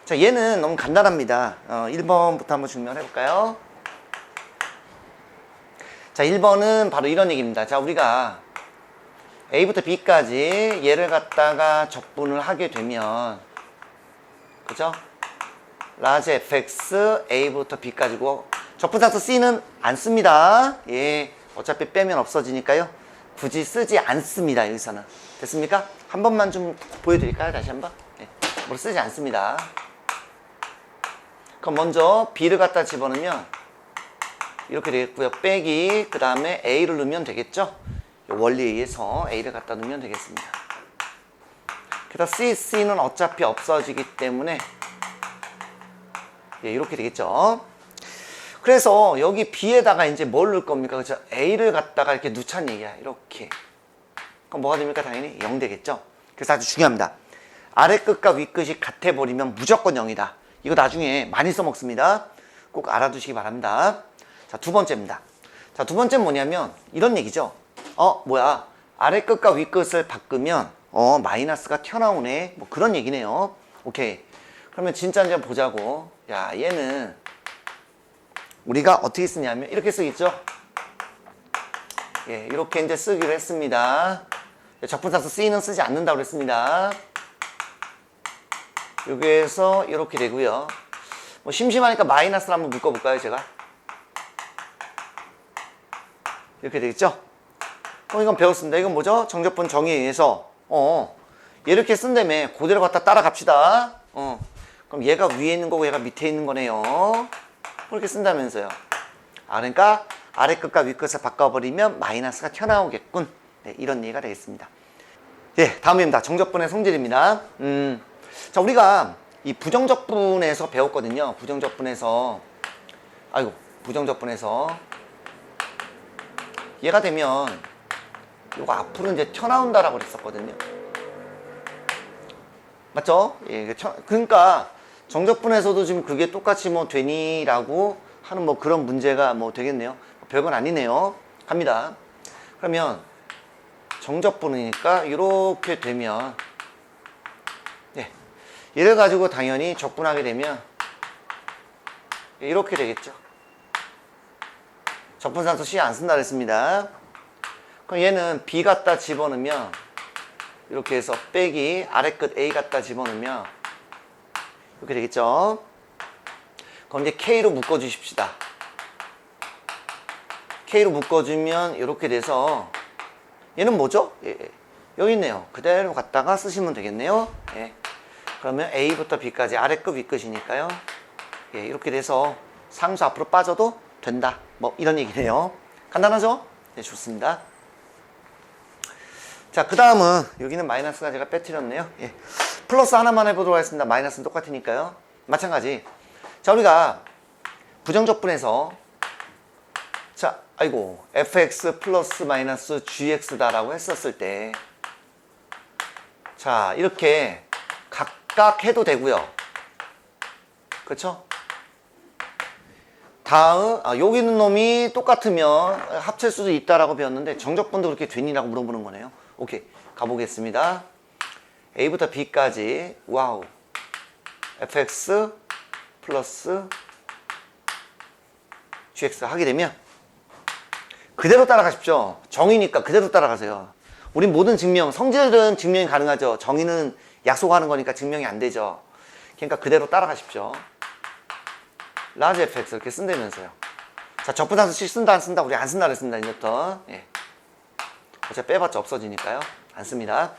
자, 얘는 너무 간단합니다. 1번부터 한번 증명을 해볼까요? 자, 1번은 바로 이런 얘기입니다. 자, 우리가 A부터 B까지 얘를 갖다가 적분을 하게 되면, 그죠? 라지 fx A부터 B까지고, 적분상수 C는 안 씁니다. 예, 어차피 빼면 없어지니까요. 굳이 쓰지 않습니다. 여기서는. 됐습니까? 한 번만 좀 보여드릴까요? 다시 한 번. 예, 뭘 쓰지 않습니다. 그럼 먼저 B를 갖다 집어넣으면 이렇게 되겠고요. 빼기, 그 다음에 A를 넣으면 되겠죠? 원리에 의해서 A를 갖다 넣으면 되겠습니다. 그래서 C는 어차피 없어지기 때문에 예, 이렇게 되겠죠. 그래서 여기 B에다가 이제 뭘 넣을 겁니까? 그렇죠? A를 갖다가 이렇게 넣자는 얘기야. 이렇게. 그럼 뭐가 됩니까? 당연히 0 되겠죠. 그래서 아주 중요합니다. 아래 끝과 윗 끝이 같아버리면 무조건 0이다. 이거 나중에 많이 써먹습니다. 꼭 알아두시기 바랍니다. 자, 두 번째입니다. 자, 두 번째는 뭐냐면 이런 얘기죠. 뭐야. 아래 끝과 윗 끝을 바꾸면 마이너스가 튀어나오네. 뭐 그런 얘기네요. 오케이. 그러면 진짜 이제 보자고. 야, 얘는 우리가 어떻게 쓰냐면 이렇게 쓰겠죠. 예, 이렇게 이제 쓰기로 했습니다. 적분상수 C는 쓰지 않는다고 그랬습니다. 여기에서 이렇게 되고요. 뭐 심심하니까 마이너스를 한번 묶어볼까요, 제가? 이렇게 되겠죠? 그럼 이건 배웠습니다. 이건 뭐죠? 정적분 정의에 의해서 이렇게 쓴다며 그대로 갖다 따라갑시다. 그럼 얘가 위에 있는 거고 얘가 밑에 있는 거네요. 그렇게 쓴다면서요. 그러니까 아래 끝과 윗 끝을 바꿔버리면 마이너스가 튀어나오겠군. 네, 이런 얘기가 되겠습니다. 예, 다음입니다. 정적분의 성질입니다. 자, 우리가 이 부정적분에서 배웠거든요. 부정적분에서 얘가 되면 이거 앞으로 이제 튀어나온다라고 그랬었거든요. 맞죠? 예, 그러니까 정적분에서도 지금 그게 똑같이 뭐 되니라고 하는 뭐 그런 문제가 뭐 되겠네요. 별건 아니네요. 갑니다. 그러면 정적분이니까 이렇게 되면 얘를 가지고 당연히 적분하게 되면 이렇게 되겠죠. 적분상수 C 안 쓴다 그랬습니다. 그럼 얘는 B 갖다 집어넣으면 이렇게 해서 빼기 아래 끝 A 갖다 집어넣으면 이렇게 되겠죠. 그럼 이제 K로 묶어주십시다. K로 묶어주면 이렇게 돼서 얘는 뭐죠? 여기 있네요. 그대로 갖다가 쓰시면 되겠네요. 예. 그러면 A부터 B까지 아래 끝 윗 끝이니까요. 예, 이렇게 돼서 상수 앞으로 빠져도 된다. 뭐 이런 얘기네요. 간단하죠? 네, 좋습니다. 자, 그 다음은 여기는 마이너스가 제가 빼뜨렸네요. 예. 플러스 하나만 해보도록 하겠습니다. 마이너스는 똑같으니까요. 마찬가지. 자, 우리가 부정적분에서 fx 플러스 마이너스 gx다라고 했었을 때 자, 이렇게 각각 해도 되고요. 그렇죠? 다음, 여기 있는 놈이 똑같으면 합칠 수도 있다라고 배웠는데 정적분도 그렇게 되니라고 물어보는 거네요. 오케이, 가보겠습니다. A부터 B까지 와우 fx 플러스 gx 하게 되면 그대로 따라가십시오. 정의니까 그대로 따라가세요. 우린 모든 증명, 성질은 증명이 가능하죠. 정의는 약속하는 거니까 증명이 안 되죠. 그러니까 그대로 따라가십시오. 라지 fx 이렇게 쓴다면서요. 자, 적분상수 C 쓴다 안 쓴다? 우리 안 쓴다 그랬습니다. 이제부터. 예. 어차피 빼봤자 없어지니까요. 안 씁니다.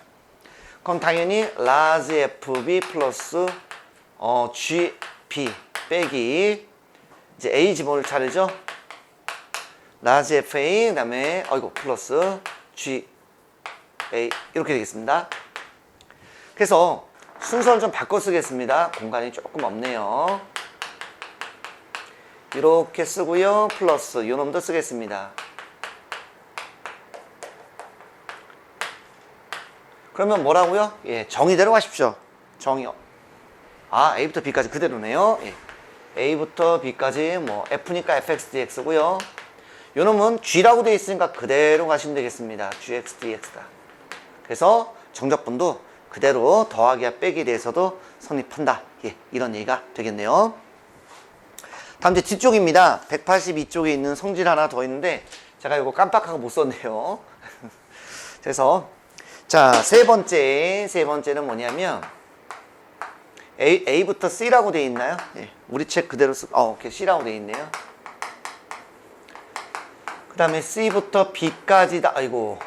그럼 당연히 라지 fb 플러스 gb 빼기 이제 a 집어넣을 차례죠. 라지 fa 그다음에 플러스 g a 이렇게 되겠습니다. 그래서 순서를 좀 바꿔 쓰겠습니다. 공간이 조금 없네요. 이렇게 쓰고요. 플러스 요 놈도 쓰겠습니다. 그러면 뭐라고요? 예, 정의대로 가십시오. 정의. A부터 B까지 그대로네요. 예. A부터 B까지 뭐 F니까 fx dx고요. 요 놈은 G라고 되어 있으니까 그대로 가시면 되겠습니다. gx dx다. 그래서 정적분도 그대로 더하기와 빼기에 대해서도 성립한다. 예, 이런 얘기가 되겠네요. 다음 이제 뒤쪽입니다. 182쪽에 있는 성질 하나 더 있는데 제가 이거 깜빡하고 못 썼네요. 그래서 자, 세 번째는 뭐냐면 A부터 C라고 되어 있나요? 예, 우리 책 그대로 오케이, C라고 되어 있네요. 그 다음에 C부터 B까지다. 아이고,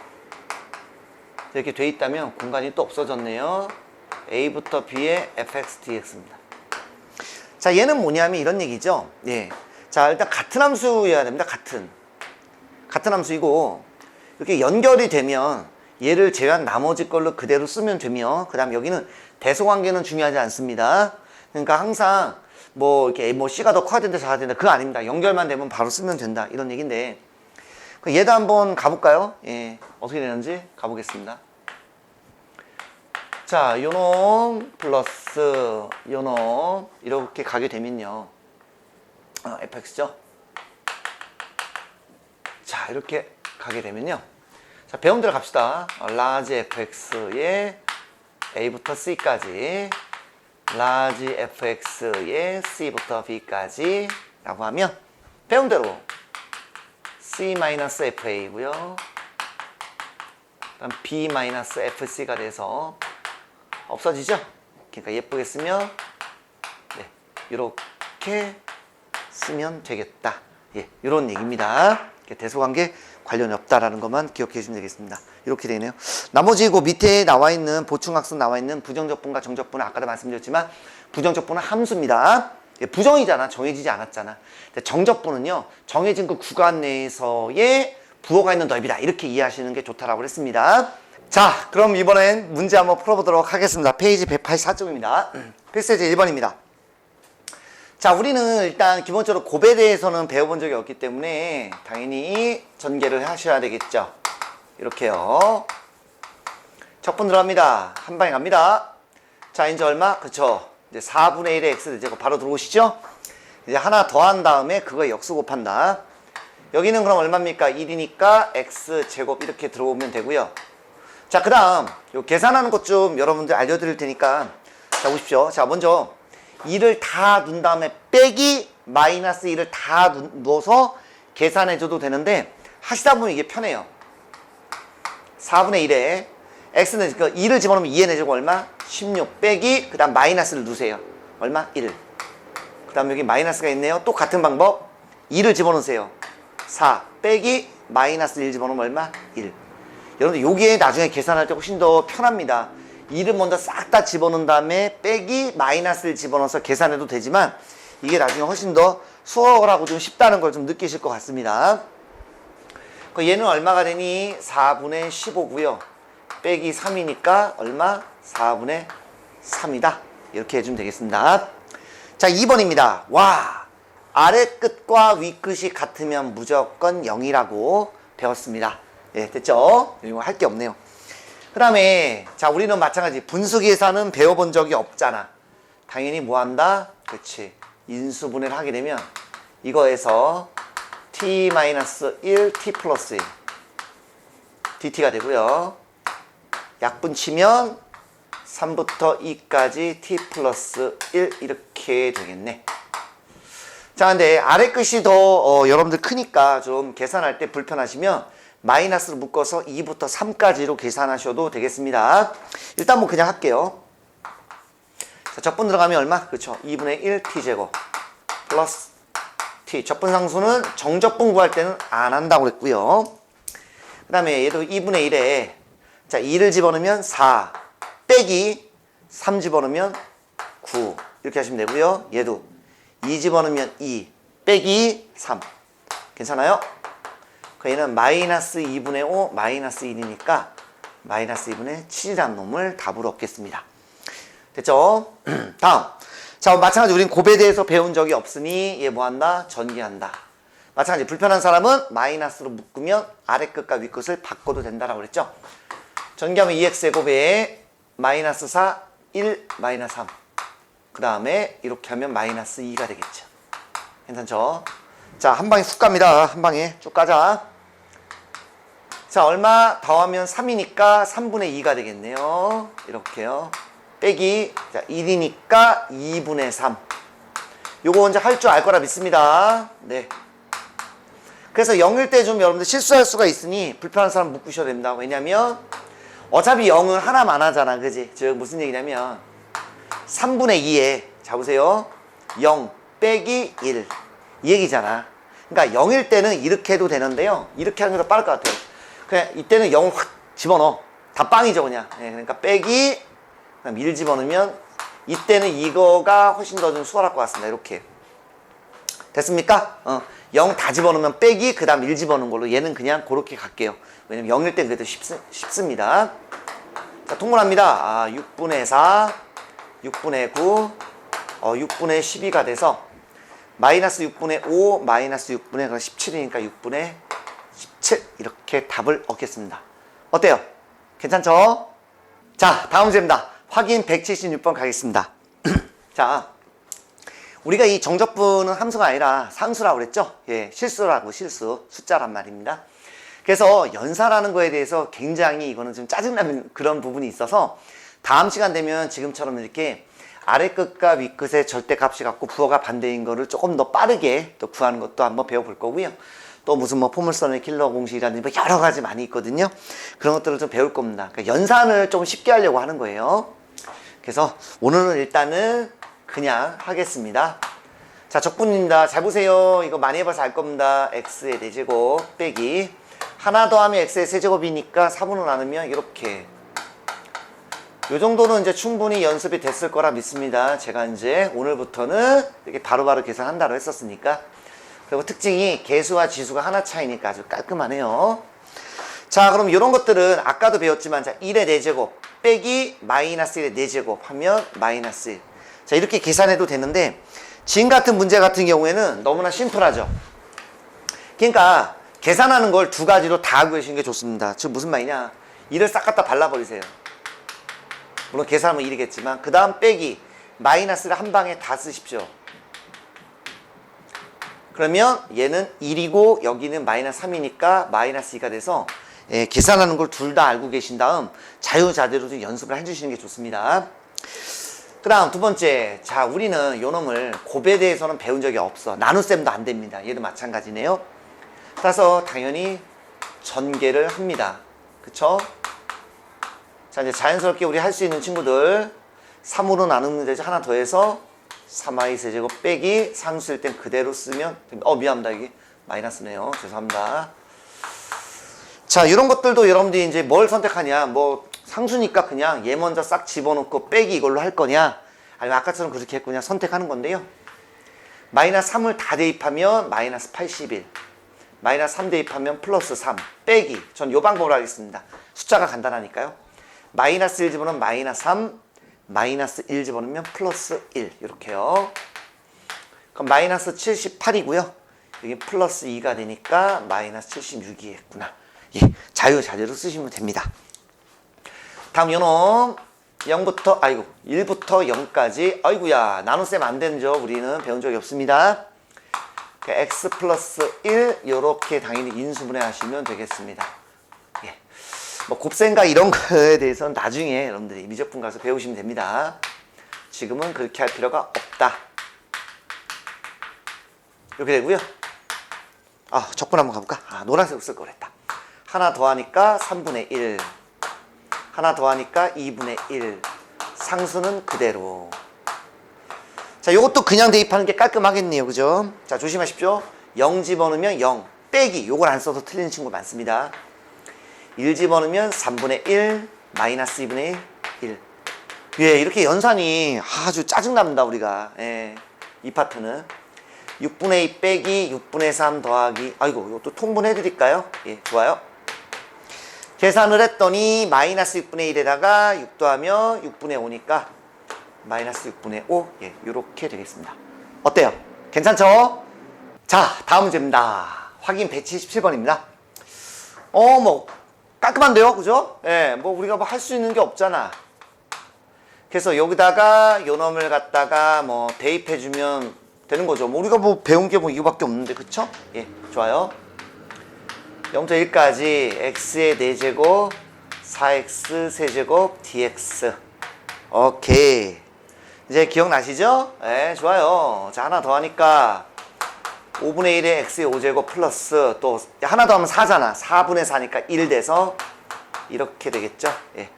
이렇게 되어 있다면 공간이 또 없어졌네요. A부터 B의 fx dx입니다. 자, 얘는 뭐냐면 이런 얘기죠. 예. 자, 일단 같은 함수여야 됩니다. 같은 함수이고 이렇게 연결이 되면 얘를 제외한 나머지 걸로 그대로 쓰면 되며, 그 다음에 여기는 대소관계는 중요하지 않습니다. 그러니까 항상 뭐 이렇게 뭐 C가 더 커야 된다, 작아야 된다, 그거 아닙니다. 연결만 되면 바로 쓰면 된다, 이런 얘기인데, 얘도 한번 가볼까요? 예, 어떻게 되는지 가보겠습니다. 자, 요놈 플러스 요놈 이렇게 가게 되면요, fx죠. 자, 이렇게 가게 되면요, 자, 배운 대로 갑시다. 라지 fx의 a부터 c까지, 라지 fx의 c부터 b까지 라고 하면 배운 대로 c-fa고요. 그다음 b-fc가 돼서 없어지죠? 그러니까 예쁘게 쓰면 네, 이렇게 쓰면 되겠다. 예, 이런 얘기입니다. 대소관계 관련이 없다라는 것만 기억해 주시면 되겠습니다. 이렇게 되네요. 나머지 그 밑에 나와 있는 보충학습 나와 있는 부정적분과 정적분은 아까도 말씀드렸지만 부정적분은 함수입니다. 부정이잖아. 정해지지 않았잖아. 정적분은요, 정해진 그 구간 내에서의 부호가 있는 넓이다. 이렇게 이해하시는 게 좋다라고 그랬습니다. 자, 그럼 이번엔 문제 한번 풀어보도록 하겠습니다. 페이지 184쪽입니다. 필수제 1번입니다. 자, 우리는 일단 기본적으로 곱에 대해서는 배워본 적이 없기 때문에 당연히 전개를 하셔야 되겠죠. 이렇게요. 적분 들어갑니다. 한 방에 갑니다. 자, 이제 얼마? 그쵸. 이제 4분의 1의 x제곱 바로 들어오시죠? 이제 하나 더한 다음에 그거 역수 곱한다. 여기는 그럼 얼마입니까? 1이니까 x제곱 이렇게 들어오면 되고요. 자, 그 다음 요 계산하는 것 좀 여러분들 알려드릴 테니까 자, 보십시오. 자, 먼저 2를 다 넣은 다음에 빼기 마이너스 2를 다 넣어서 계산해줘도 되는데 하시다 보면 이게 편해요. 4분의 1에 x는 그 2를 집어넣으면 2의 내제곱 얼마? 16 빼기 그 다음 마이너스를 넣으세요. 얼마? 1. 그 다음 여기 마이너스가 있네요. 또 같은 방법 2를 집어넣으세요. 4 빼기 마이너스 1 집어넣으면 얼마? 1. 여러분들 여기에 나중에 계산할 때 훨씬 더 편합니다. 2를 먼저 싹 다 집어넣은 다음에 빼기 마이너스를 집어넣어서 계산해도 되지만 이게 나중에 훨씬 더 수월하고 좀 쉽다는 걸 좀 느끼실 것 같습니다. 얘는 얼마가 되니? 4분의 15고요. 빼기 3이니까 얼마? 4분의 3이다. 이렇게 해주면 되겠습니다. 자, 2번입니다. 와, 아래 끝과 위 끝이 같으면 무조건 0이라고 배웠습니다. 예, 됐죠? 이거 할 게 없네요. 그 다음에 자 우리는 마찬가지 분수 계산은 배워본 적이 없잖아. 당연히 뭐 한다? 그렇지. 인수분해를 하게 되면 이거에서 t-1 t 플러스 1 dt가 되고요. 약분 치면 3부터 2까지 t 플러스 1 이렇게 되겠네. 자 근데 아래 끝이 더 여러분들 크니까 좀 계산할 때 불편하시면 마이너스로 묶어서 2부터 3까지로 계산하셔도 되겠습니다. 일단 뭐 그냥 할게요. 자, 적분 들어가면 얼마? 그렇죠. 2분의 1 t제곱 플러스 t. 적분상수는 정적분 구할 때는 안 한다고 그랬고요. 그 다음에 얘도 2분의 1에 자 2를 집어넣으면 4 빼기 3 집어넣으면 9 이렇게 하시면 되고요. 얘도 2 집어넣으면 2 빼기 3 괜찮아요? 얘는 마이너스 2분의 5 마이너스 1이니까 마이너스 2분의 7이라는 놈을 답으로 얻겠습니다. 됐죠? 다음 자 마찬가지 우린 곱에 대해서 배운 적이 없으니 얘 뭐한다? 전개한다. 마찬가지 불편한 사람은 마이너스로 묶으면 아래 끝과 위 끝을 바꿔도 된다라고 그랬죠? 전개하면 2x의 곱에 마이너스 4 1 마이너스 3 그 다음에 이렇게 하면 마이너스 2가 되겠죠. 괜찮죠? 자 한 방에 쑥 갑니다. 한 방에 쭉 가자. 자 얼마 더하면 3이니까 3분의 2가 되겠네요. 이렇게요. 빼기 자 1이니까 2분의 3 요거 이제 할 줄 알 거라 믿습니다. 네. 그래서 0일 때 좀 여러분들 실수할 수가 있으니 불편한 사람 묶으셔야 됩니다. 왜냐면 어차피 0은 하나만 하잖아. 그지? 즉 무슨 얘기냐면 3분의 2에 자 보세요. 0 빼기 1 이 얘기잖아. 그러니까 0일 때는 이렇게 해도 되는데요. 이렇게 하는 게 더 빠를 것 같아요. 그냥 이때는 0 확 집어넣어. 다 빵이죠 그냥. 네, 그러니까 빼기 그다음 1 집어넣으면 이때는 이거가 훨씬 더 좀 수월할 것 같습니다. 이렇게 됐습니까? 0 다 집어넣으면 빼기 그 다음 1 집어넣은 걸로 얘는 그냥 그렇게 갈게요. 왜냐면 0일 때 그래도 쉽습니다. 자 통분합니다. 6분의 4 6분의 9 6분의 12가 돼서 마이너스 6분의 5 마이너스 6분의 17이니까 6분의 17 이렇게 답을 얻겠습니다. 어때요? 괜찮죠? 자 다음 문제입니다. 확인 176번 가겠습니다. 자 우리가 이 정적분은 함수가 아니라 상수라고 그랬죠? 예, 실수라고 실수 숫자란 말입니다. 그래서 연산하는 거에 대해서 굉장히 이거는 좀 짜증나는 그런 부분이 있어서 다음 시간 되면 지금처럼 이렇게 아래 끝과 위 끝의 절대값이 같고 부호가 반대인 거를 조금 더 빠르게 또 구하는 것도 한번 배워볼 거고요. 또 무슨 뭐 포물선의 킬러 공식이라든지 뭐 여러 가지 많이 있거든요. 그런 것들을 좀 배울 겁니다. 그러니까 연산을 좀 쉽게 하려고 하는 거예요. 그래서 오늘은 일단은 그냥 하겠습니다. 자 적분입니다. 잘 보세요. 이거 많이 해봐서 알 겁니다. x의 4제곱 빼기 하나 더하면 x의 세제곱이니까 3으로 나누면 이렇게 요 정도는 이제 충분히 연습이 됐을 거라 믿습니다. 제가 이제 오늘부터는 이렇게 바로바로 계산한다고 했었으니까. 그리고 특징이 개수와 지수가 하나 차이니까 아주 깔끔하네요. 자 그럼 이런 것들은 아까도 배웠지만 자 1의 4제곱 빼기 마이너스 1의 4제곱 하면 마이너스 1. 자 이렇게 계산해도 되는데 지금 같은 문제 같은 경우에는 너무나 심플하죠. 그러니까 계산하는 걸 두 가지로 다 알고 계시는 게 좋습니다. 즉 무슨 말이냐 1을 싹 갖다 발라버리세요. 물론 계산하면 1이겠지만 그 다음 빼기 마이너스를 한 방에 다 쓰십시오. 그러면 얘는 1이고 여기는 마이너스 3이니까 마이너스 2가 돼서 계산하는 걸 둘 다 알고 계신 다음 자유자재로 좀 연습을 해주시는 게 좋습니다. 그 다음 두 번째 자 우리는 요 놈을 곱에 대해서는 배운 적이 없어. 나눗셈도 안 됩니다. 얘도 마찬가지네요. 따라서 당연히 전개를 합니다. 그쵸? 자 이제 자연스럽게 우리 할 수 있는 친구들 3으로 나누면 되죠. 하나 더해서 3i 세제곱 빼기 상수일 땐 그대로 쓰면 미안합니다. 이게 마이너스네요. 죄송합니다. 자 이런 것들도 여러분들이 이제 뭘 선택하냐 뭐 상수니까 그냥 얘 먼저 싹 집어넣고 빼기 이걸로 할 거냐 아니면 아까처럼 그렇게 했거냐 선택하는 건데요. 마이너스 3을 다 대입하면 마이너스 81 마이너스 3 대입하면 플러스 3 빼기 전 요 방법으로 하겠습니다. 숫자가 간단하니까요. 마이너스 1 집어넣으면 마이너스 3 마이너스 1 집어넣으면 플러스 1 이렇게요. 그럼 마이너스 78이고요. 여기 플러스 2가 되니까 마이너스 76이겠구나. 예, 자유자재로 쓰시면 됩니다. 다음 요놈 0부터 아이고 1부터 0까지 아이고야 나눗셈 안 되죠. 우리는 배운 적이 없습니다. x 플러스 1 요렇게 당연히 인수분해 하시면 되겠습니다. 예. 뭐 곱셈과 이런 거에 대해서는 나중에 여러분들이 미적분 가서 배우시면 됩니다. 지금은 그렇게 할 필요가 없다. 이렇게 되고요. 적분 한번 가볼까? 노란색 쓸 걸 했다. 하나 더하니까 3분의 1 하나 더하니까 2분의 1 상수는 그대로. 자, 요것도 그냥 대입하는 게 깔끔하겠네요. 그죠? 자, 조심하십시오. 0 집어넣으면 0 빼기 요걸 안 써서 틀리는 친구 많습니다. 1 집어넣으면 3분의 1 마이너스 2분의 1 예, 이렇게 연산이 아주 짜증납니다. 우리가 이 파트는 6분의 2 빼기 6분의 3 더하기 아이고 이것도 통분해 드릴까요? 예, 좋아요. 계산을 했더니 마이너스 6분의 1에다가 6 더하면 6분의 5니까 마이너스 6분의 5 예, 요렇게 되겠습니다. 어때요? 괜찮죠? 자, 다음 문제입니다. 확인 177번입니다. 뭐 깔끔한데요? 그죠? 예, 뭐 우리가 뭐 할 수 있는 게 없잖아. 그래서 여기다가 요 놈을 갖다가 뭐 대입해주면 되는 거죠. 뭐 우리가 뭐 배운 게 뭐 이거밖에 없는데, 그쵸? 예, 좋아요. 0부터 1까지 x의 4제곱, 4x 세제곱, dx. 오케이. 이제 기억나시죠? 예, 좋아요. 자, 하나 더 하니까 5분의 1에 x의 5제곱 플러스 또 하나 더 하면 4잖아. 4분의 4니까 1 돼서 이렇게 되겠죠? 예.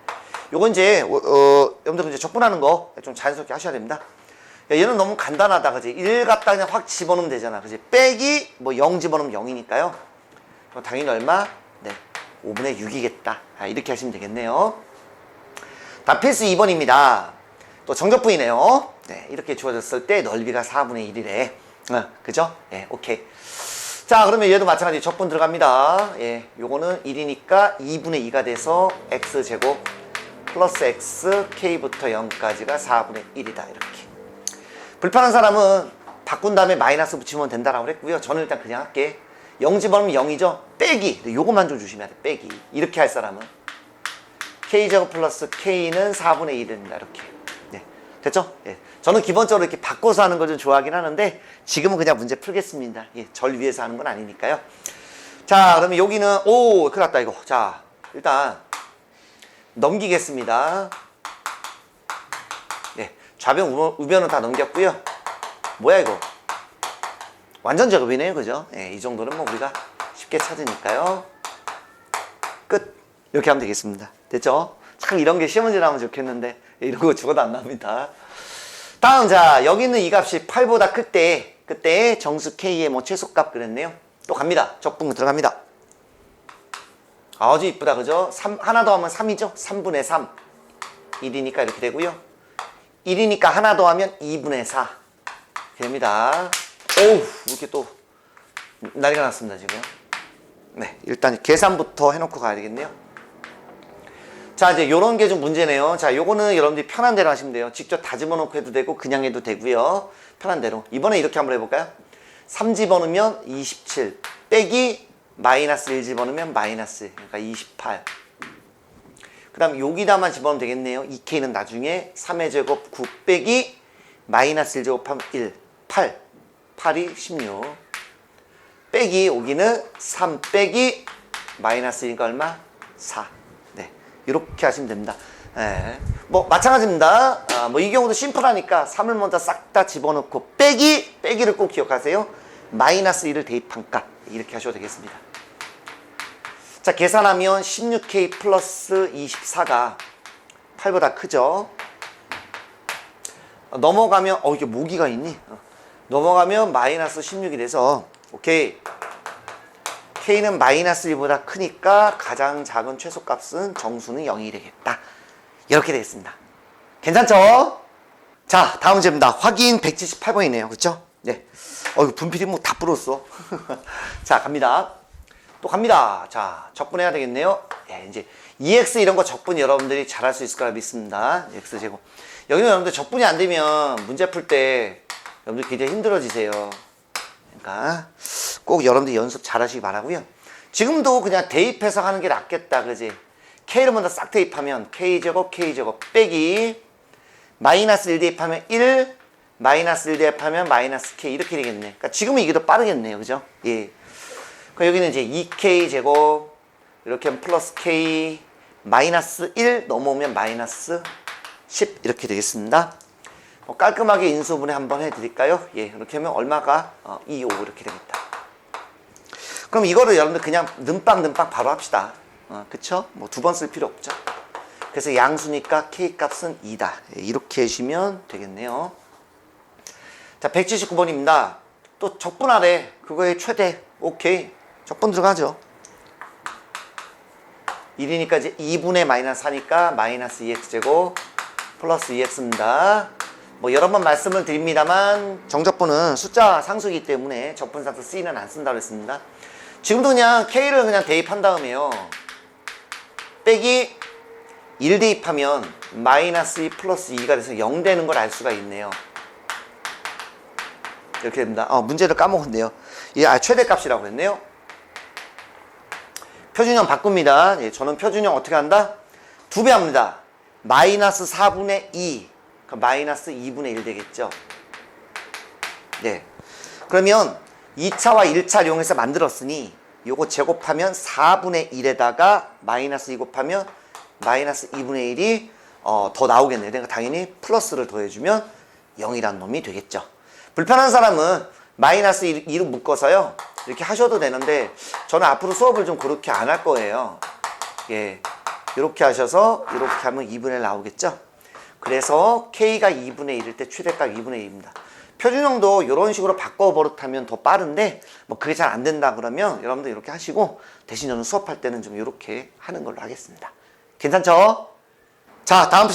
요건 이제, 여러분들 이제 적분하는 거 좀 자연스럽게 하셔야 됩니다. 야, 얘는 너무 간단하다. 그지? 1 갖다 그냥 확 집어넣으면 되잖아. 그지? 빼기, 뭐 0 집어넣으면 0이니까요. 당연히 얼마? 네. 5분의 6이겠다. 이렇게 하시면 되겠네요. 답 필수 2번입니다. 또 정적분이네요. 네. 이렇게 주어졌을 때 넓이가 4분의 1이래. 그죠? 예, 오케이. 자, 그러면 얘도 마찬가지 적분 들어갑니다. 예, 요거는 1이니까 2분의 2가 돼서 x제곱 플러스 x k부터 0까지가 4분의 1이다. 이렇게. 불편한 사람은 바꾼 다음에 마이너스 붙이면 된다라고 그랬고요. 저는 일단 그냥 할게. 0 집어넣으면 0이죠. 빼기. 요것만 좀 조심해야 돼. 빼기. 이렇게 할 사람은 k제곱 플러스 k는 4분의 1입니다. 이렇게. 네. 됐죠? 예. 저는 기본적으로 이렇게 바꿔서 하는 걸 좀 좋아하긴 하는데 지금은 그냥 문제 풀겠습니다. 예. 절 위해서 하는 건 아니니까요. 자, 그러면 여기는 큰일 났다 이거. 자, 일단 넘기겠습니다. 네. 좌변 우변은 다 넘겼고요. 뭐야 이거? 완전 제곱이네요. 그죠? 예, 이 정도는 뭐 우리가 쉽게 찾으니까요. 끝. 이렇게 하면 되겠습니다. 됐죠? 참 이런 게 시험 문제 나오면 좋겠는데 이런 거 죽어도 안 나옵니다. 다음, 자, 여기 있는 이 값이 8보다 클 때, 그때 정수 k의 뭐 최소값 그랬네요. 또 갑니다. 적분 들어갑니다. 아주 이쁘다. 그죠? 하나 더 하면 3이죠? 3분의 3. 1이니까 이렇게 되고요. 1이니까 하나 더 하면 2분의 4. 됩니다. 오우, 이렇게 또 난리가 났습니다, 지금. 네, 일단 계산부터 해놓고 가야 되겠네요. 자, 이제 요런 게 좀 문제네요. 자, 요거는 여러분들이 편한 대로 하시면 돼요. 직접 다집어 놓고 해도 되고 그냥 해도 되고요. 편한 대로. 이번에 이렇게 한번 해볼까요? 3 집어넣으면 27 빼기 마이너스 1 집어넣으면 마이너스, 그러니까 28. 그 다음 여기다만 집어넣으면 되겠네요. 2k는 나중에 3의 제곱 9 빼기 마이너스 1 제곱하면 1 8 8이 16 빼기 여기는 3 빼기 마이너스 1가 얼마? 4. 네, 이렇게 하시면 됩니다. 네. 뭐 마찬가지입니다. 뭐 이 경우도 심플하니까 3을 먼저 싹 다 집어넣고 빼기를 꼭 기억하세요. 마이너스 1을 대입한 값 이렇게 하셔도 되겠습니다. 자, 계산하면 16k 플러스 24가 8보다 크죠. 넘어가면 이게 모기가 있니? 넘어가면 마이너스 16이 돼서 오케이. k는 마이너스 1보다 크니까 가장 작은 최소값은 정수는 0이 되겠다. 이렇게 되겠습니다. 괜찮죠? 자, 다음 문제입니다. 확인 178번이네요. 그렇죠? 네. 분필이 뭐 다 불었어. 자, 갑니다. 또 갑니다. 자, 적분해야 되겠네요. 예, 이제 2x 이런 거 적분 여러분들이 잘할 수 있을 거라 믿습니다. x제곱. 여기는 여러분들 적분이 안 되면 문제 풀 때 여러분들 굉장히 힘들어지세요. 그러니까 꼭 여러분들 연습 잘 하시기 바라고요. 지금도 그냥 대입해서 하는 게 낫겠다. 그지? K를 먼저 싹 대입하면 K제곱 K제곱 빼기 마이너스 1 대입하면 1 마이너스 1 대입하면 마이너스 K 이렇게 되겠네. 그러니까 지금은 이게 더 빠르겠네요. 그죠? 예. 그러니까 여기는 이제 2K제곱 이렇게 하면 플러스 K 마이너스 1 넘어오면 마이너스 10 이렇게 되겠습니다. 깔끔하게 인수분해 한번 해드릴까요? 예, 이렇게 하면 얼마가 2, 5 이렇게 되겠다. 그럼 이거를 여러분들 그냥 는빵 바로 합시다. 그쵸? 뭐 두 번 쓸 필요 없죠. 그래서 양수니까 K 값은 2다. 예, 이렇게 해주시면 되겠네요. 자, 179번입니다. 또 적분하래. 그거의 최대. 오케이. 적분 들어가죠. 1이니까 이제 2분의 마이너스 4니까 마이너스 2x제곱 플러스 2x입니다. 뭐 여러 번 말씀을 드립니다만 정적분은 숫자 상수이기 때문에 적분상수 C는 안 쓴다고 했습니다. 지금도 그냥 K를 그냥 대입한 다음에요. 빼기 1 대입하면 마이너스 2 플러스 2가 돼서 0 되는 걸 알 수가 있네요. 이렇게 됩니다. 문제를 까먹었네요. 이게 최대값이라고 했네요. 표준형 바꿉니다. 예, 저는 표준형 어떻게 한다? 2배 합니다. 마이너스 4분의 2 마이너스 2분의 1 되겠죠. 네. 그러면 2차와 1차 이용해서 만들었으니 요거 제곱하면 4분의 1에다가 마이너스 2 곱하면 마이너스 2분의 1이 더 나오겠네요. 그러니까 당연히 플러스를 더해주면 0이란 놈이 되겠죠. 불편한 사람은 마이너스 2로 묶어서요. 이렇게 하셔도 되는데 저는 앞으로 수업을 좀 그렇게 안 할 거예요. 예. 이렇게 하셔서 이렇게 하면 2분의 1 나오겠죠. 그래서 K가 2분의 1일 때 최대값 2분의 1입니다. 표준형도 이런 식으로 바꿔 버릇하면 더 빠른데 뭐 그게 잘 안 된다 그러면 여러분들 이렇게 하시고 대신 저는 수업할 때는 좀 이렇게 하는 걸로 하겠습니다. 괜찮죠? 자, 다음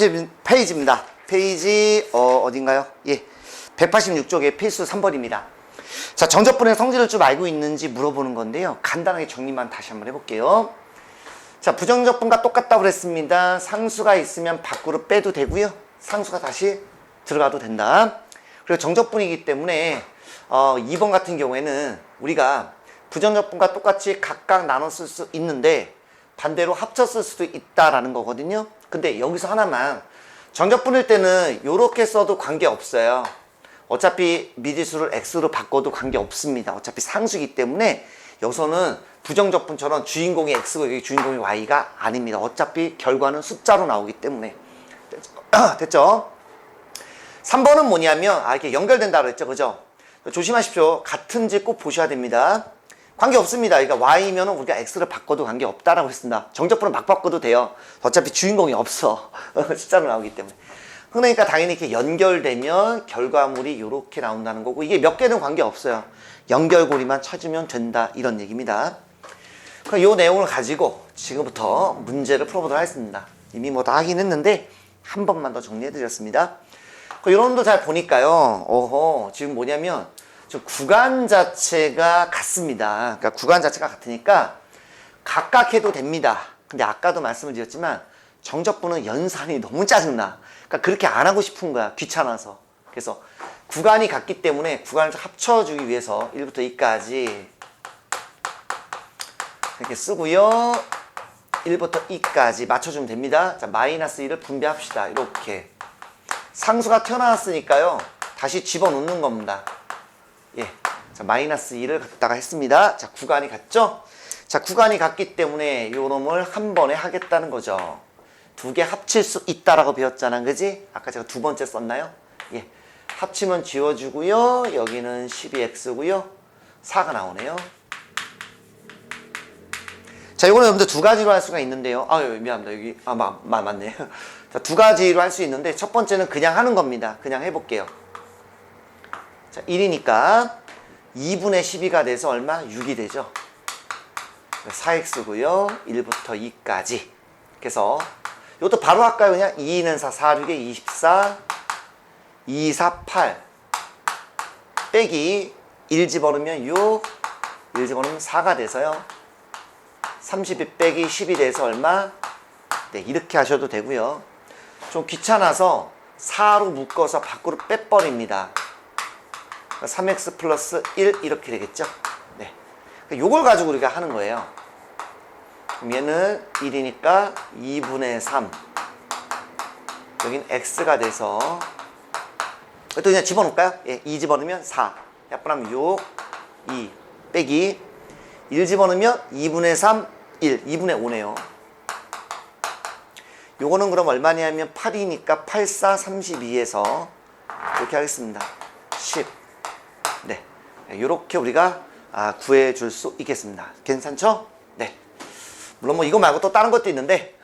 페이지입니다. 페이지 어딘가요? 예, 186쪽에 필수 3번입니다. 자, 정적분의 성질을 좀 알고 있는지 물어보는 건데요. 간단하게 정리만 다시 한번 해볼게요. 자, 부정적분과 똑같다고 그랬습니다. 상수가 있으면 밖으로 빼도 되고요. 상수가 다시 들어가도 된다. 그리고 정적분이기 때문에 2번 같은 경우에는 우리가 부정적분과 똑같이 각각 나눠 쓸 수 있는데 반대로 합쳐 쓸 수도 있다라는 거거든요. 근데 여기서 하나만 정적분일 때는 이렇게 써도 관계없어요. 어차피 미지수를 x로 바꿔도 관계없습니다. 어차피 상수이기 때문에 여기서는 부정적분처럼 주인공이 x고 여기 주인공이 y가 아닙니다. 어차피 결과는 숫자로 나오기 때문에. 됐죠? 3번은 뭐냐면 이렇게 연결된다고 그랬죠. 그죠? 조심하십시오. 같은지 꼭 보셔야 됩니다. 관계없습니다. 그러니까 y면 우리가 x를 바꿔도 관계없다라고 했습니다. 정적분은 막 바꿔도 돼요. 어차피 주인공이 없어. 숫자로 나오기 때문에. 그러니까 당연히 이렇게 연결되면 결과물이 이렇게 나온다는 거고 이게 몇 개는 관계없어요. 연결고리만 찾으면 된다 이런 얘기입니다. 그럼 이 내용을 가지고 지금부터 문제를 풀어보도록 하겠습니다. 이미 뭐 다 하긴 했는데 한 번만 더 정리해드렸습니다. 이런도 잘 보니까요. 지금 뭐냐면 좀 구간 자체가 같습니다. 그러니까 구간 자체가 같으니까 각각 해도 됩니다. 근데 아까도 말씀을 드렸지만 정적분은 연산이 너무 짜증나. 그러니까 그렇게 안 하고 싶은 거야. 귀찮아서. 그래서 구간이 같기 때문에 구간을 합쳐주기 위해서 1부터 2까지 이렇게 쓰고요. 1부터 2까지 맞춰주면 됩니다. 자, 마이너스 1을 분배합시다. 이렇게. 상수가 튀어나왔으니까요. 다시 집어넣는 겁니다. 예. 자, 마이너스 2를 갖다가 했습니다. 자, 구간이 같죠? 자, 구간이 같기 때문에 요 놈을 한 번에 하겠다는 거죠. 두 개 합칠 수 있다라고 배웠잖아. 그지? 아까 제가 두 번째 썼나요? 예. 합치면 지워주고요. 여기는 12x고요. 4가 나오네요. 자, 이거는 여러분들 두 가지로 할 수가 있는데요. 미안합니다. 여기, 맞네. 자, 두 가지로 할 수 있는데, 첫 번째는 그냥 하는 겁니다. 그냥 해볼게요. 자, 1이니까 2분의 12가 돼서 얼마? 6이 되죠. 4x고요. 1부터 2까지. 그래서, 이것도 바로 할까요? 그냥 2는 4, 4, 6에 24, 2, 4, 8. 빼기 1 집어넣으면 6, 1 집어넣으면 4가 돼서요. 32 빼기 10이 돼서 얼마? 네, 이렇게 하셔도 되고요. 좀 귀찮아서 4로 묶어서 밖으로 빼버립니다. 3x 플러스 1 이렇게 되겠죠? 네. 요걸 가지고 우리가 하는 거예요. 그럼 얘는 1이니까 2분의 3. 여긴 x가 돼서 또 그냥 집어넣을까요? 예, 2 집어넣으면 4. 약분하면 6, 2 빼기 1 집어넣으면 2분의 3, 1, 2분의 5네요. 요거는 그럼 얼마냐면 8이니까 8, 4, 32에서 이렇게 하겠습니다. 10. 네, 이렇게 우리가 구해줄 수 있겠습니다. 괜찮죠? 네. 물론 뭐 이거 말고 또 다른 것도 있는데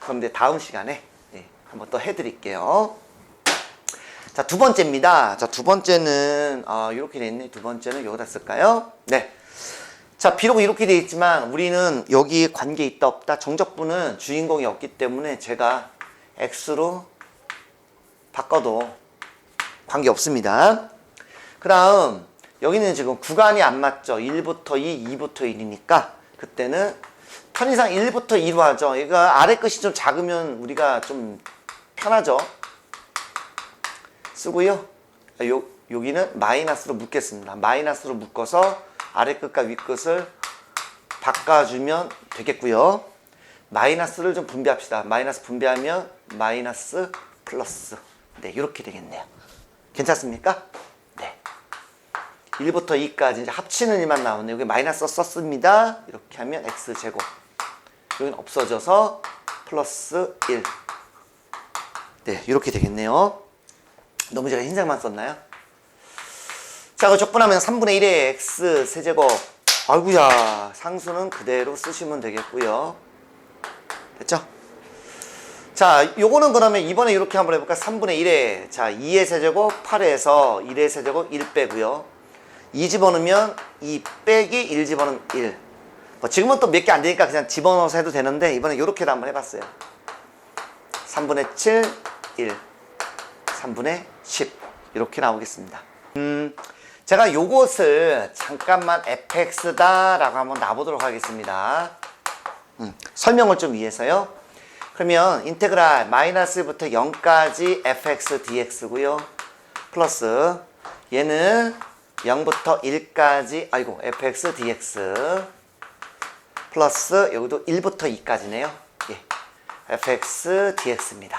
그럼 이제 다음 시간에 한번 또 해드릴게요. 자, 두 번째입니다. 자, 두 번째는 이렇게 돼 있네. 두 번째는 여기다 쓸까요? 네. 자, 비록 이렇게 돼 있지만 우리는 여기 관계 있다 없다. 정적분은 주인공이 없기 때문에 제가 x로 바꿔도 관계 없습니다. 그 다음 여기는 지금 구간이 안 맞죠. 1부터 2, 2부터 1이니까 그때는 편의상 1부터 2로 하죠. 얘가 아래 끝이 좀 작으면 우리가 좀 편하죠. 쓰고요. 여기는 마이너스로 묶겠습니다. 마이너스로 묶어서 아래 끝과 위 끝을 바꿔주면 되겠고요. 마이너스를 좀 분배합시다. 마이너스 분배하면 마이너스 플러스. 네, 이렇게 되겠네요. 괜찮습니까? 네. 1부터 2까지 이제 합치는 일만 나오네요. 여기 마이너스 썼습니다. 이렇게 하면 x제곱. 여기는 없어져서 플러스 1. 네, 이렇게 되겠네요. 너무 제가 흰색만 썼나요? 자, 그 적분하면 3분의 1의 x 세제곱. 아이고야, 상수는 그대로 쓰시면 되겠고요. 됐죠? 자, 요거는 그러면 이번에 이렇게 한번 해볼까? 3분의 1에, 자, 2의 세제곱 8에서 1의 세제곱 1 빼고요. 2 집어넣으면 2 빼기 1 집어넣으면 1. 뭐 지금은 또 몇 개 안 되니까 그냥 집어넣어서 해도 되는데 이번에 이렇게도 한번 해봤어요. 3분의 7, 1. 3분의 10. 이렇게 나오겠습니다. 제가 요것을 잠깐만 fx다 라고 한번 놔보도록 하겠습니다. 설명을 좀 위해서요. 그러면 인테그랄 마이너스부터 0까지 fx dx고요. 플러스 얘는 0부터 1까지 fx dx 플러스 여기도 1부터 2까지네요. 예, fx dx입니다.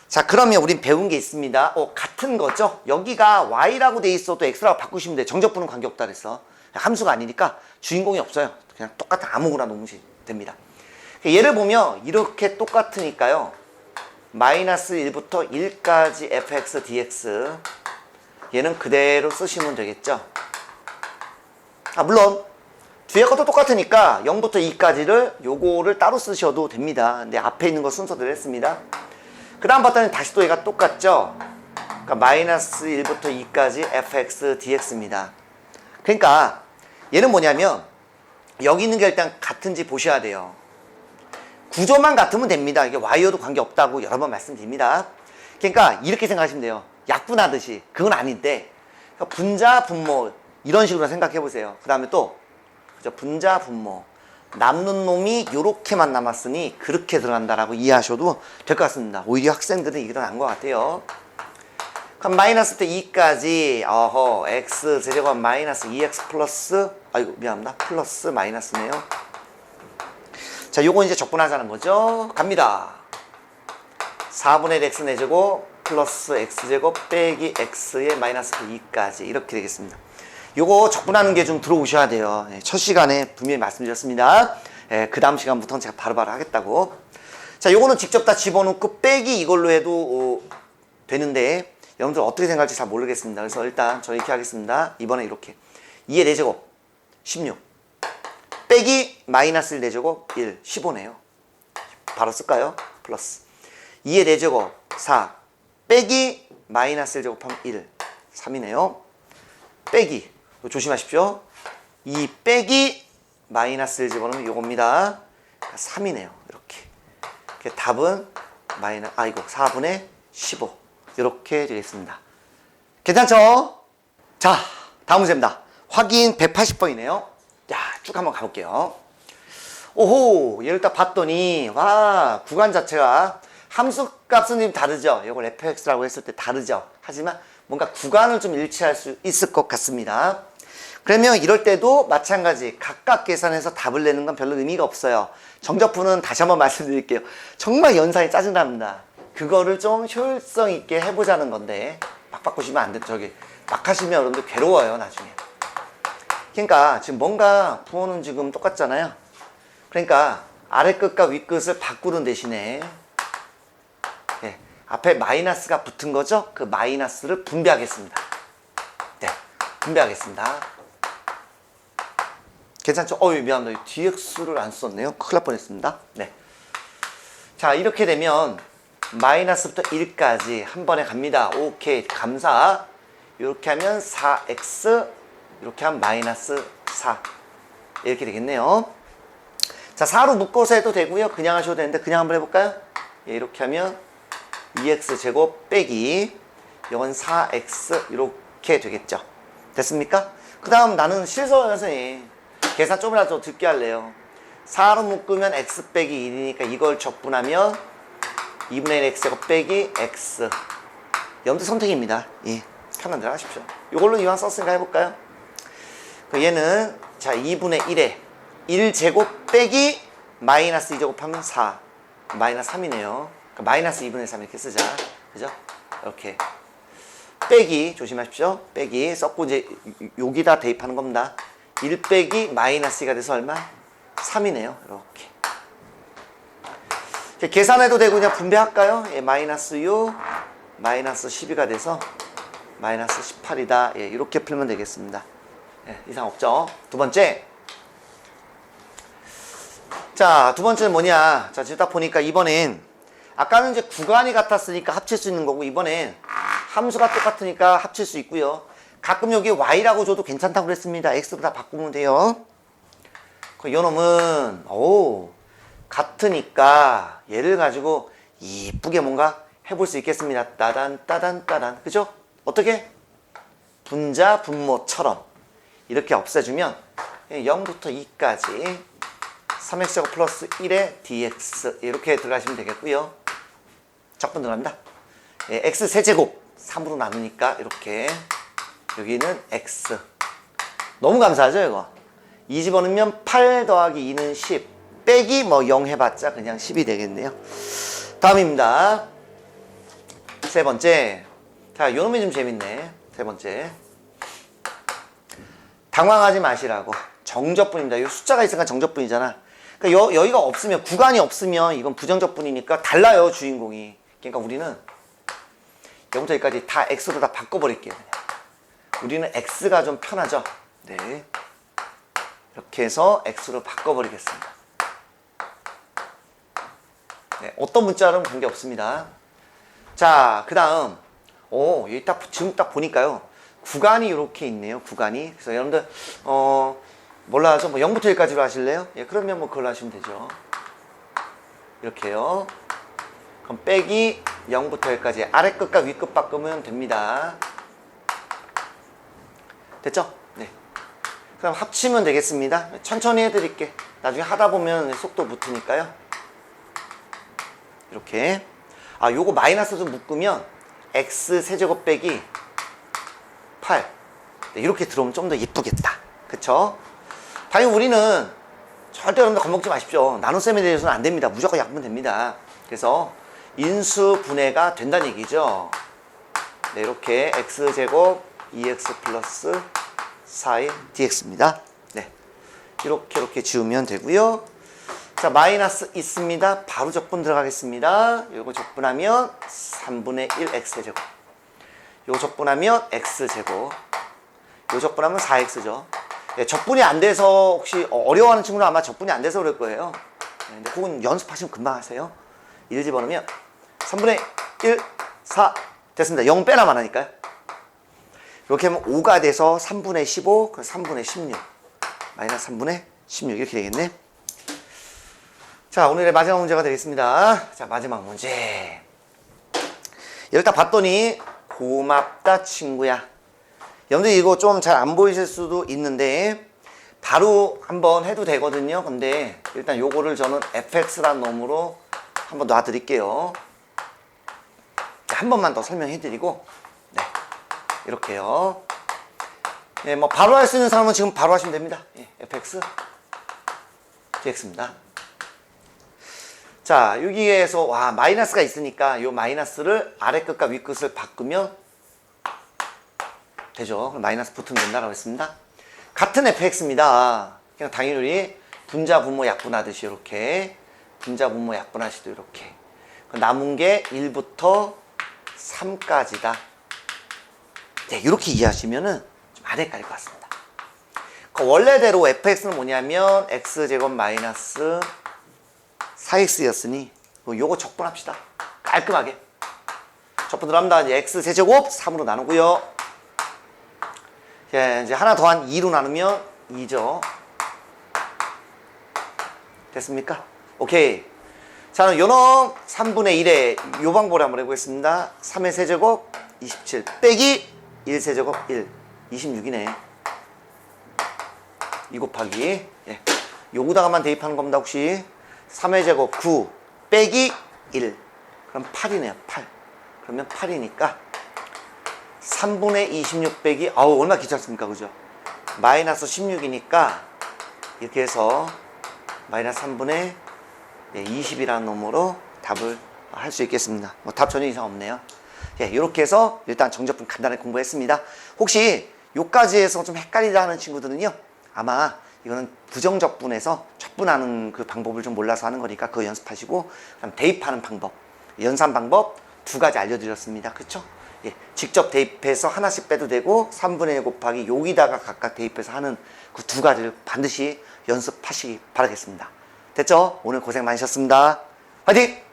자, 그러면 우린 배운 게 있습니다. 같은 거죠? 여기가 y라고 돼 있어도 x라고 바꾸시면 돼요. 정적분은 관계없다 그랬어. 함수가 아니니까 주인공이 없어요. 그냥 똑같은 아무거나 놓으면 됩니다. 예를 보면 이렇게 똑같으니까요. 마이너스 1부터 1까지 fx dx 얘는 그대로 쓰시면 되겠죠. 물론 뒤에 것도 똑같으니까 0부터 2까지를 요거를 따로 쓰셔도 됩니다. 근데 앞에 있는 거 순서대로 했습니다. 그 다음 봤더니 다시 또 얘가 똑같죠. 그러니까 마이너스 1부터 2까지 fx dx입니다. 그러니까 얘는 뭐냐면 여기 있는 게 일단 같은지 보셔야 돼요. 구조만 같으면 됩니다. 이게 y여도 관계없다고 여러 번 말씀드립니다. 그러니까 이렇게 생각하시면 돼요. 약분하듯이. 그건 아닌데 그러니까 분자 분모 이런 식으로 생각해 보세요. 그 다음에 또 그죠? 분자 분모 남는 놈이 요렇게만 남았으니 그렇게 들어간다라고 이해하셔도 될 것 같습니다. 오히려 학생들은 이게 더 나은 것 같아요. 그럼 마이너스 때 2까지 x 제곱 마이너스 2x 플러스 미안합니다. 플러스 마이너스네요. 자, 요거 이제 적분하자는 거죠. 갑니다. 4분의 1 x 4제곱 플러스 x제곱 빼기 x의 마이너스 2까지 이렇게 되겠습니다. 요거 적분하는 게 좀 들어오셔야 돼요. 첫 시간에 분명히 말씀드렸습니다. 그 다음 시간부터는 제가 바로바로 하겠다고. 자, 요거는 직접 다 집어넣고 빼기 이걸로 해도 되는데 여러분들 어떻게 생각할지 잘 모르겠습니다. 그래서 일단 저 이렇게 하겠습니다. 이번에 이렇게 2의 4제곱 16 빼기 마이너스 1 4제곱 1 15네요. 바로 쓸까요? 플러스 2의 4제곱 4 빼기 마이너스 1제곱하면 1 3이네요. 빼기 조심하십시오. 2 빼기 마이너스 1 집어넣으면 요겁니다. 3이네요. 이렇게 답은 4분의 15 이렇게 되겠습니다. 괜찮죠? 자, 다음 문제입니다. 확인 180번이네요. 자, 쭉 한번 가볼게요. 오호, 얘를 딱 봤더니 와, 구간 자체가 함수 값은 좀 다르죠. 이걸 fx라고 했을 때 다르죠. 하지만 뭔가 구간을 좀 일치할 수 있을 것 같습니다. 그러면 이럴 때도 마찬가지 각각 계산해서 답을 내는 건 별로 의미가 없어요. 정적분은 다시 한번 말씀드릴게요. 정말 연산이 짜증납니다. 그거를 좀 효율성 있게 해보자는 건데 막 바꾸시면 안 돼. 막 하시면 여러분들 괴로워요 나중에. 그러니까 지금 뭔가 부호는 지금 똑같잖아요. 그러니까 아래 끝과 위 끝을 바꾸는 대신에 앞에 마이너스가 붙은 거죠. 그 마이너스를 분배하겠습니다. 네, 분배하겠습니다. 괜찮죠? 미안합니다. dx를 안 썼네요. 큰일 날 뻔했습니다. 네. 자, 이렇게 되면 마이너스부터 1까지 한 번에 갑니다. 오케이, 감사. 이렇게 하면 4x, 이렇게 하면 마이너스 4. 이렇게 되겠네요. 자, 4로 묶어서 해도 되고요. 그냥 하셔도 되는데 그냥 한번 해볼까요? 이렇게 하면 2x제곱 빼기 이건 4x 이렇게 되겠죠. 됐습니까? 그 다음 나는 실서 선생님 계산 좀이라도 듣게 할래요. 4로 묶으면 x 빼기 1이니까 이걸 적분하면 2분의 1 x제곱 빼기 x. 여러분들 선택입니다. 예, 편한 대로 하십시오. 이걸로 이왕 썼으니까 해볼까요? 얘는 자 2분의 1에 1제곱 빼기 마이너스 2제곱 하면 4 마이너스 3이네요. 그러니까 마이너스 2분의 3 이렇게 쓰자. 그죠? 이렇게 빼기 조심하십시오. 빼기 썼고 이제 여기다 대입하는 겁니다. 1 빼기 마이너스 2가 돼서 얼마? 3이네요. 이렇게 계산해도 되고 그냥 분배할까요? 예, 마이너스 6 마이너스 12가 돼서 마이너스 18이다. 예, 이렇게 풀면 되겠습니다. 예, 이상 없죠? 두 번째. 자, 두 번째는 뭐냐? 자, 지금 딱 보니까 이번엔 아까는 이제 구간이 같았으니까 합칠 수 있는 거고 이번엔 함수가 똑같으니까 합칠 수 있고요. 가끔 여기 y라고 줘도 괜찮다고 그랬습니다. x로 다 바꾸면 돼요. 요놈은 같으니까 얘를 가지고 이쁘게 뭔가 해볼 수 있겠습니다. 따단 따단 따단. 그죠? 어떻게? 분자 분모처럼 이렇게 없애주면 0부터 2까지 3x제곱 플러스 1의 dx 이렇게 들어가시면 되겠고요. 적분 들어갑니다. x 세제곱 3으로 나누니까 이렇게 여기는 x. 너무 감사하죠 이거. 2 집어넣으면 8 더하기 2는 10 빼기 0 해봤자 그냥 10이 되겠네요. 다음입니다. 세 번째. 자, 요놈이 좀 재밌네. 세 번째. 당황하지 마시라고. 정적분입니다. 이 숫자가 있으니까 정적분이잖아. 그러니까 여기가 없으면, 구간이 없으면 이건 부정적분이니까 달라요, 주인공이. 그러니까 우리는 여기부터 여기까지 다 x로 다 바꿔버릴게요. 우리는 x가 좀 편하죠. 네. 이렇게 해서 x로 바꿔버리겠습니다. 네, 어떤 문자는 관계없습니다. 자, 그 다음 여기 지금 딱 보니까요. 구간이 이렇게 있네요. 구간이. 그래서 여러분들 몰라 하죠? 0부터 1까지로 하실래요? 예, 그러면 그걸로 하시면 되죠. 이렇게요. 그럼 빼기 0부터 1까지 아래 끝과 위 끝 바꾸면 됩니다. 됐죠? 네. 그럼 합치면 되겠습니다. 천천히 해드릴게. 나중에 하다 보면 속도 붙으니까요. 이렇게. 요거 마이너스 좀 묶으면 x 세제곱 빼기 8. 네, 이렇게 들어오면 좀 더 예쁘겠다. 그쵸? 당연히 우리는 절대 여러분들 겁먹지 마십시오. 나눗셈에 대해서는 안 됩니다. 무조건 약분 됩니다. 그래서 인수 분해가 된다는 얘기죠. 네, 이렇게 x제곱 2x 플러스 4의 dx입니다. 네, 이렇게 지우면 되고요. 자, 마이너스 있습니다. 바로 적분 들어가겠습니다. 요거 적분하면 3분의 1 x제곱. 요거 적분하면 x제곱. 요 적분하면 4x죠. 네, 적분이 안 돼서 혹시 어려워하는 친구는 아마 적분이 안 돼서 그럴 거예요. 네, 근데 그건 연습하시면 금방 하세요. 1 집어넣으면 3분의 1, 4 됐습니다. 0 빼나만 하니까요. 이렇게 하면 5가 돼서 3분의 15, 그럼 3분의 16. 마이너스 3분의 16 이렇게 되겠네. 자, 오늘의 마지막 문제가 되겠습니다. 자, 마지막 문제. 이걸 딱 봤더니 고맙다 친구야. 여러분들 이거 좀 잘 안 보이실 수도 있는데 바로 한번 해도 되거든요. 근데 일단 요거를 저는 fx라는 놈으로 한번 놔드릴게요. 한 번만 더 설명해 드리고 네, 이렇게요. 예, 뭐 바로 할 수 있는 사람은 지금 바로 하시면 됩니다. 예, fx dx입니다. 자, 여기에서 와 마이너스가 있으니까 이 마이너스를 아래 끝과 위 끝을 바꾸면 되죠. 그럼 마이너스 붙으면 된다라고 했습니다. 같은 fx입니다. 그냥 당연히 분자 분모 약분하듯이 이렇게 분자 분모 약분하시도 이렇게 남은 게 1부터 3까지다. 네, 이렇게 이해하시면은 좀 아래 깔릴 것 같습니다. 원래대로 fx는 뭐냐면 x제곱 마이너스 4x였으니 요거 적분합시다. 깔끔하게 적분 들어갑니다. 이제 x제곱 3으로 나누고요. 예, 이제 하나 더한 2로 나누면 2죠. 됐습니까? 오케이. 자, 요놈 3분의 1에 요 방법을 한번 해보겠습니다. 3의 세제곱 27 빼기 1 세제곱 1 26이네. 2 곱하기 예. 요거다가만 대입하는 겁니다. 혹시 3의 제곱 9 빼기 1 그럼 8이네요. 8 그러면 8이니까 3분의 26 빼기 아우 얼마나 귀찮습니까? 그죠? 마이너스 16이니까 이렇게 해서 마이너스 3분의 20이라는 놈으로 답을 할 수 있겠습니다. 뭐 답 전혀 이상 없네요. 예, 이렇게 해서 일단 정적분 간단하게 공부했습니다. 혹시 요까지 해서 좀 헷갈리다 하는 친구들은요, 아마 이거는 부정적분에서 적분하는 그 방법을 좀 몰라서 하는 거니까 그거 연습하시고, 그다음 대입하는 방법, 연산 방법 2가지 알려드렸습니다. 그쵸? 예, 직접 대입해서 하나씩 빼도 되고 3분의 1 곱하기 여기다가 각각 대입해서 하는 그 2가지를 반드시 연습하시기 바라겠습니다. 됐죠? 오늘 고생 많으셨습니다. 화이팅!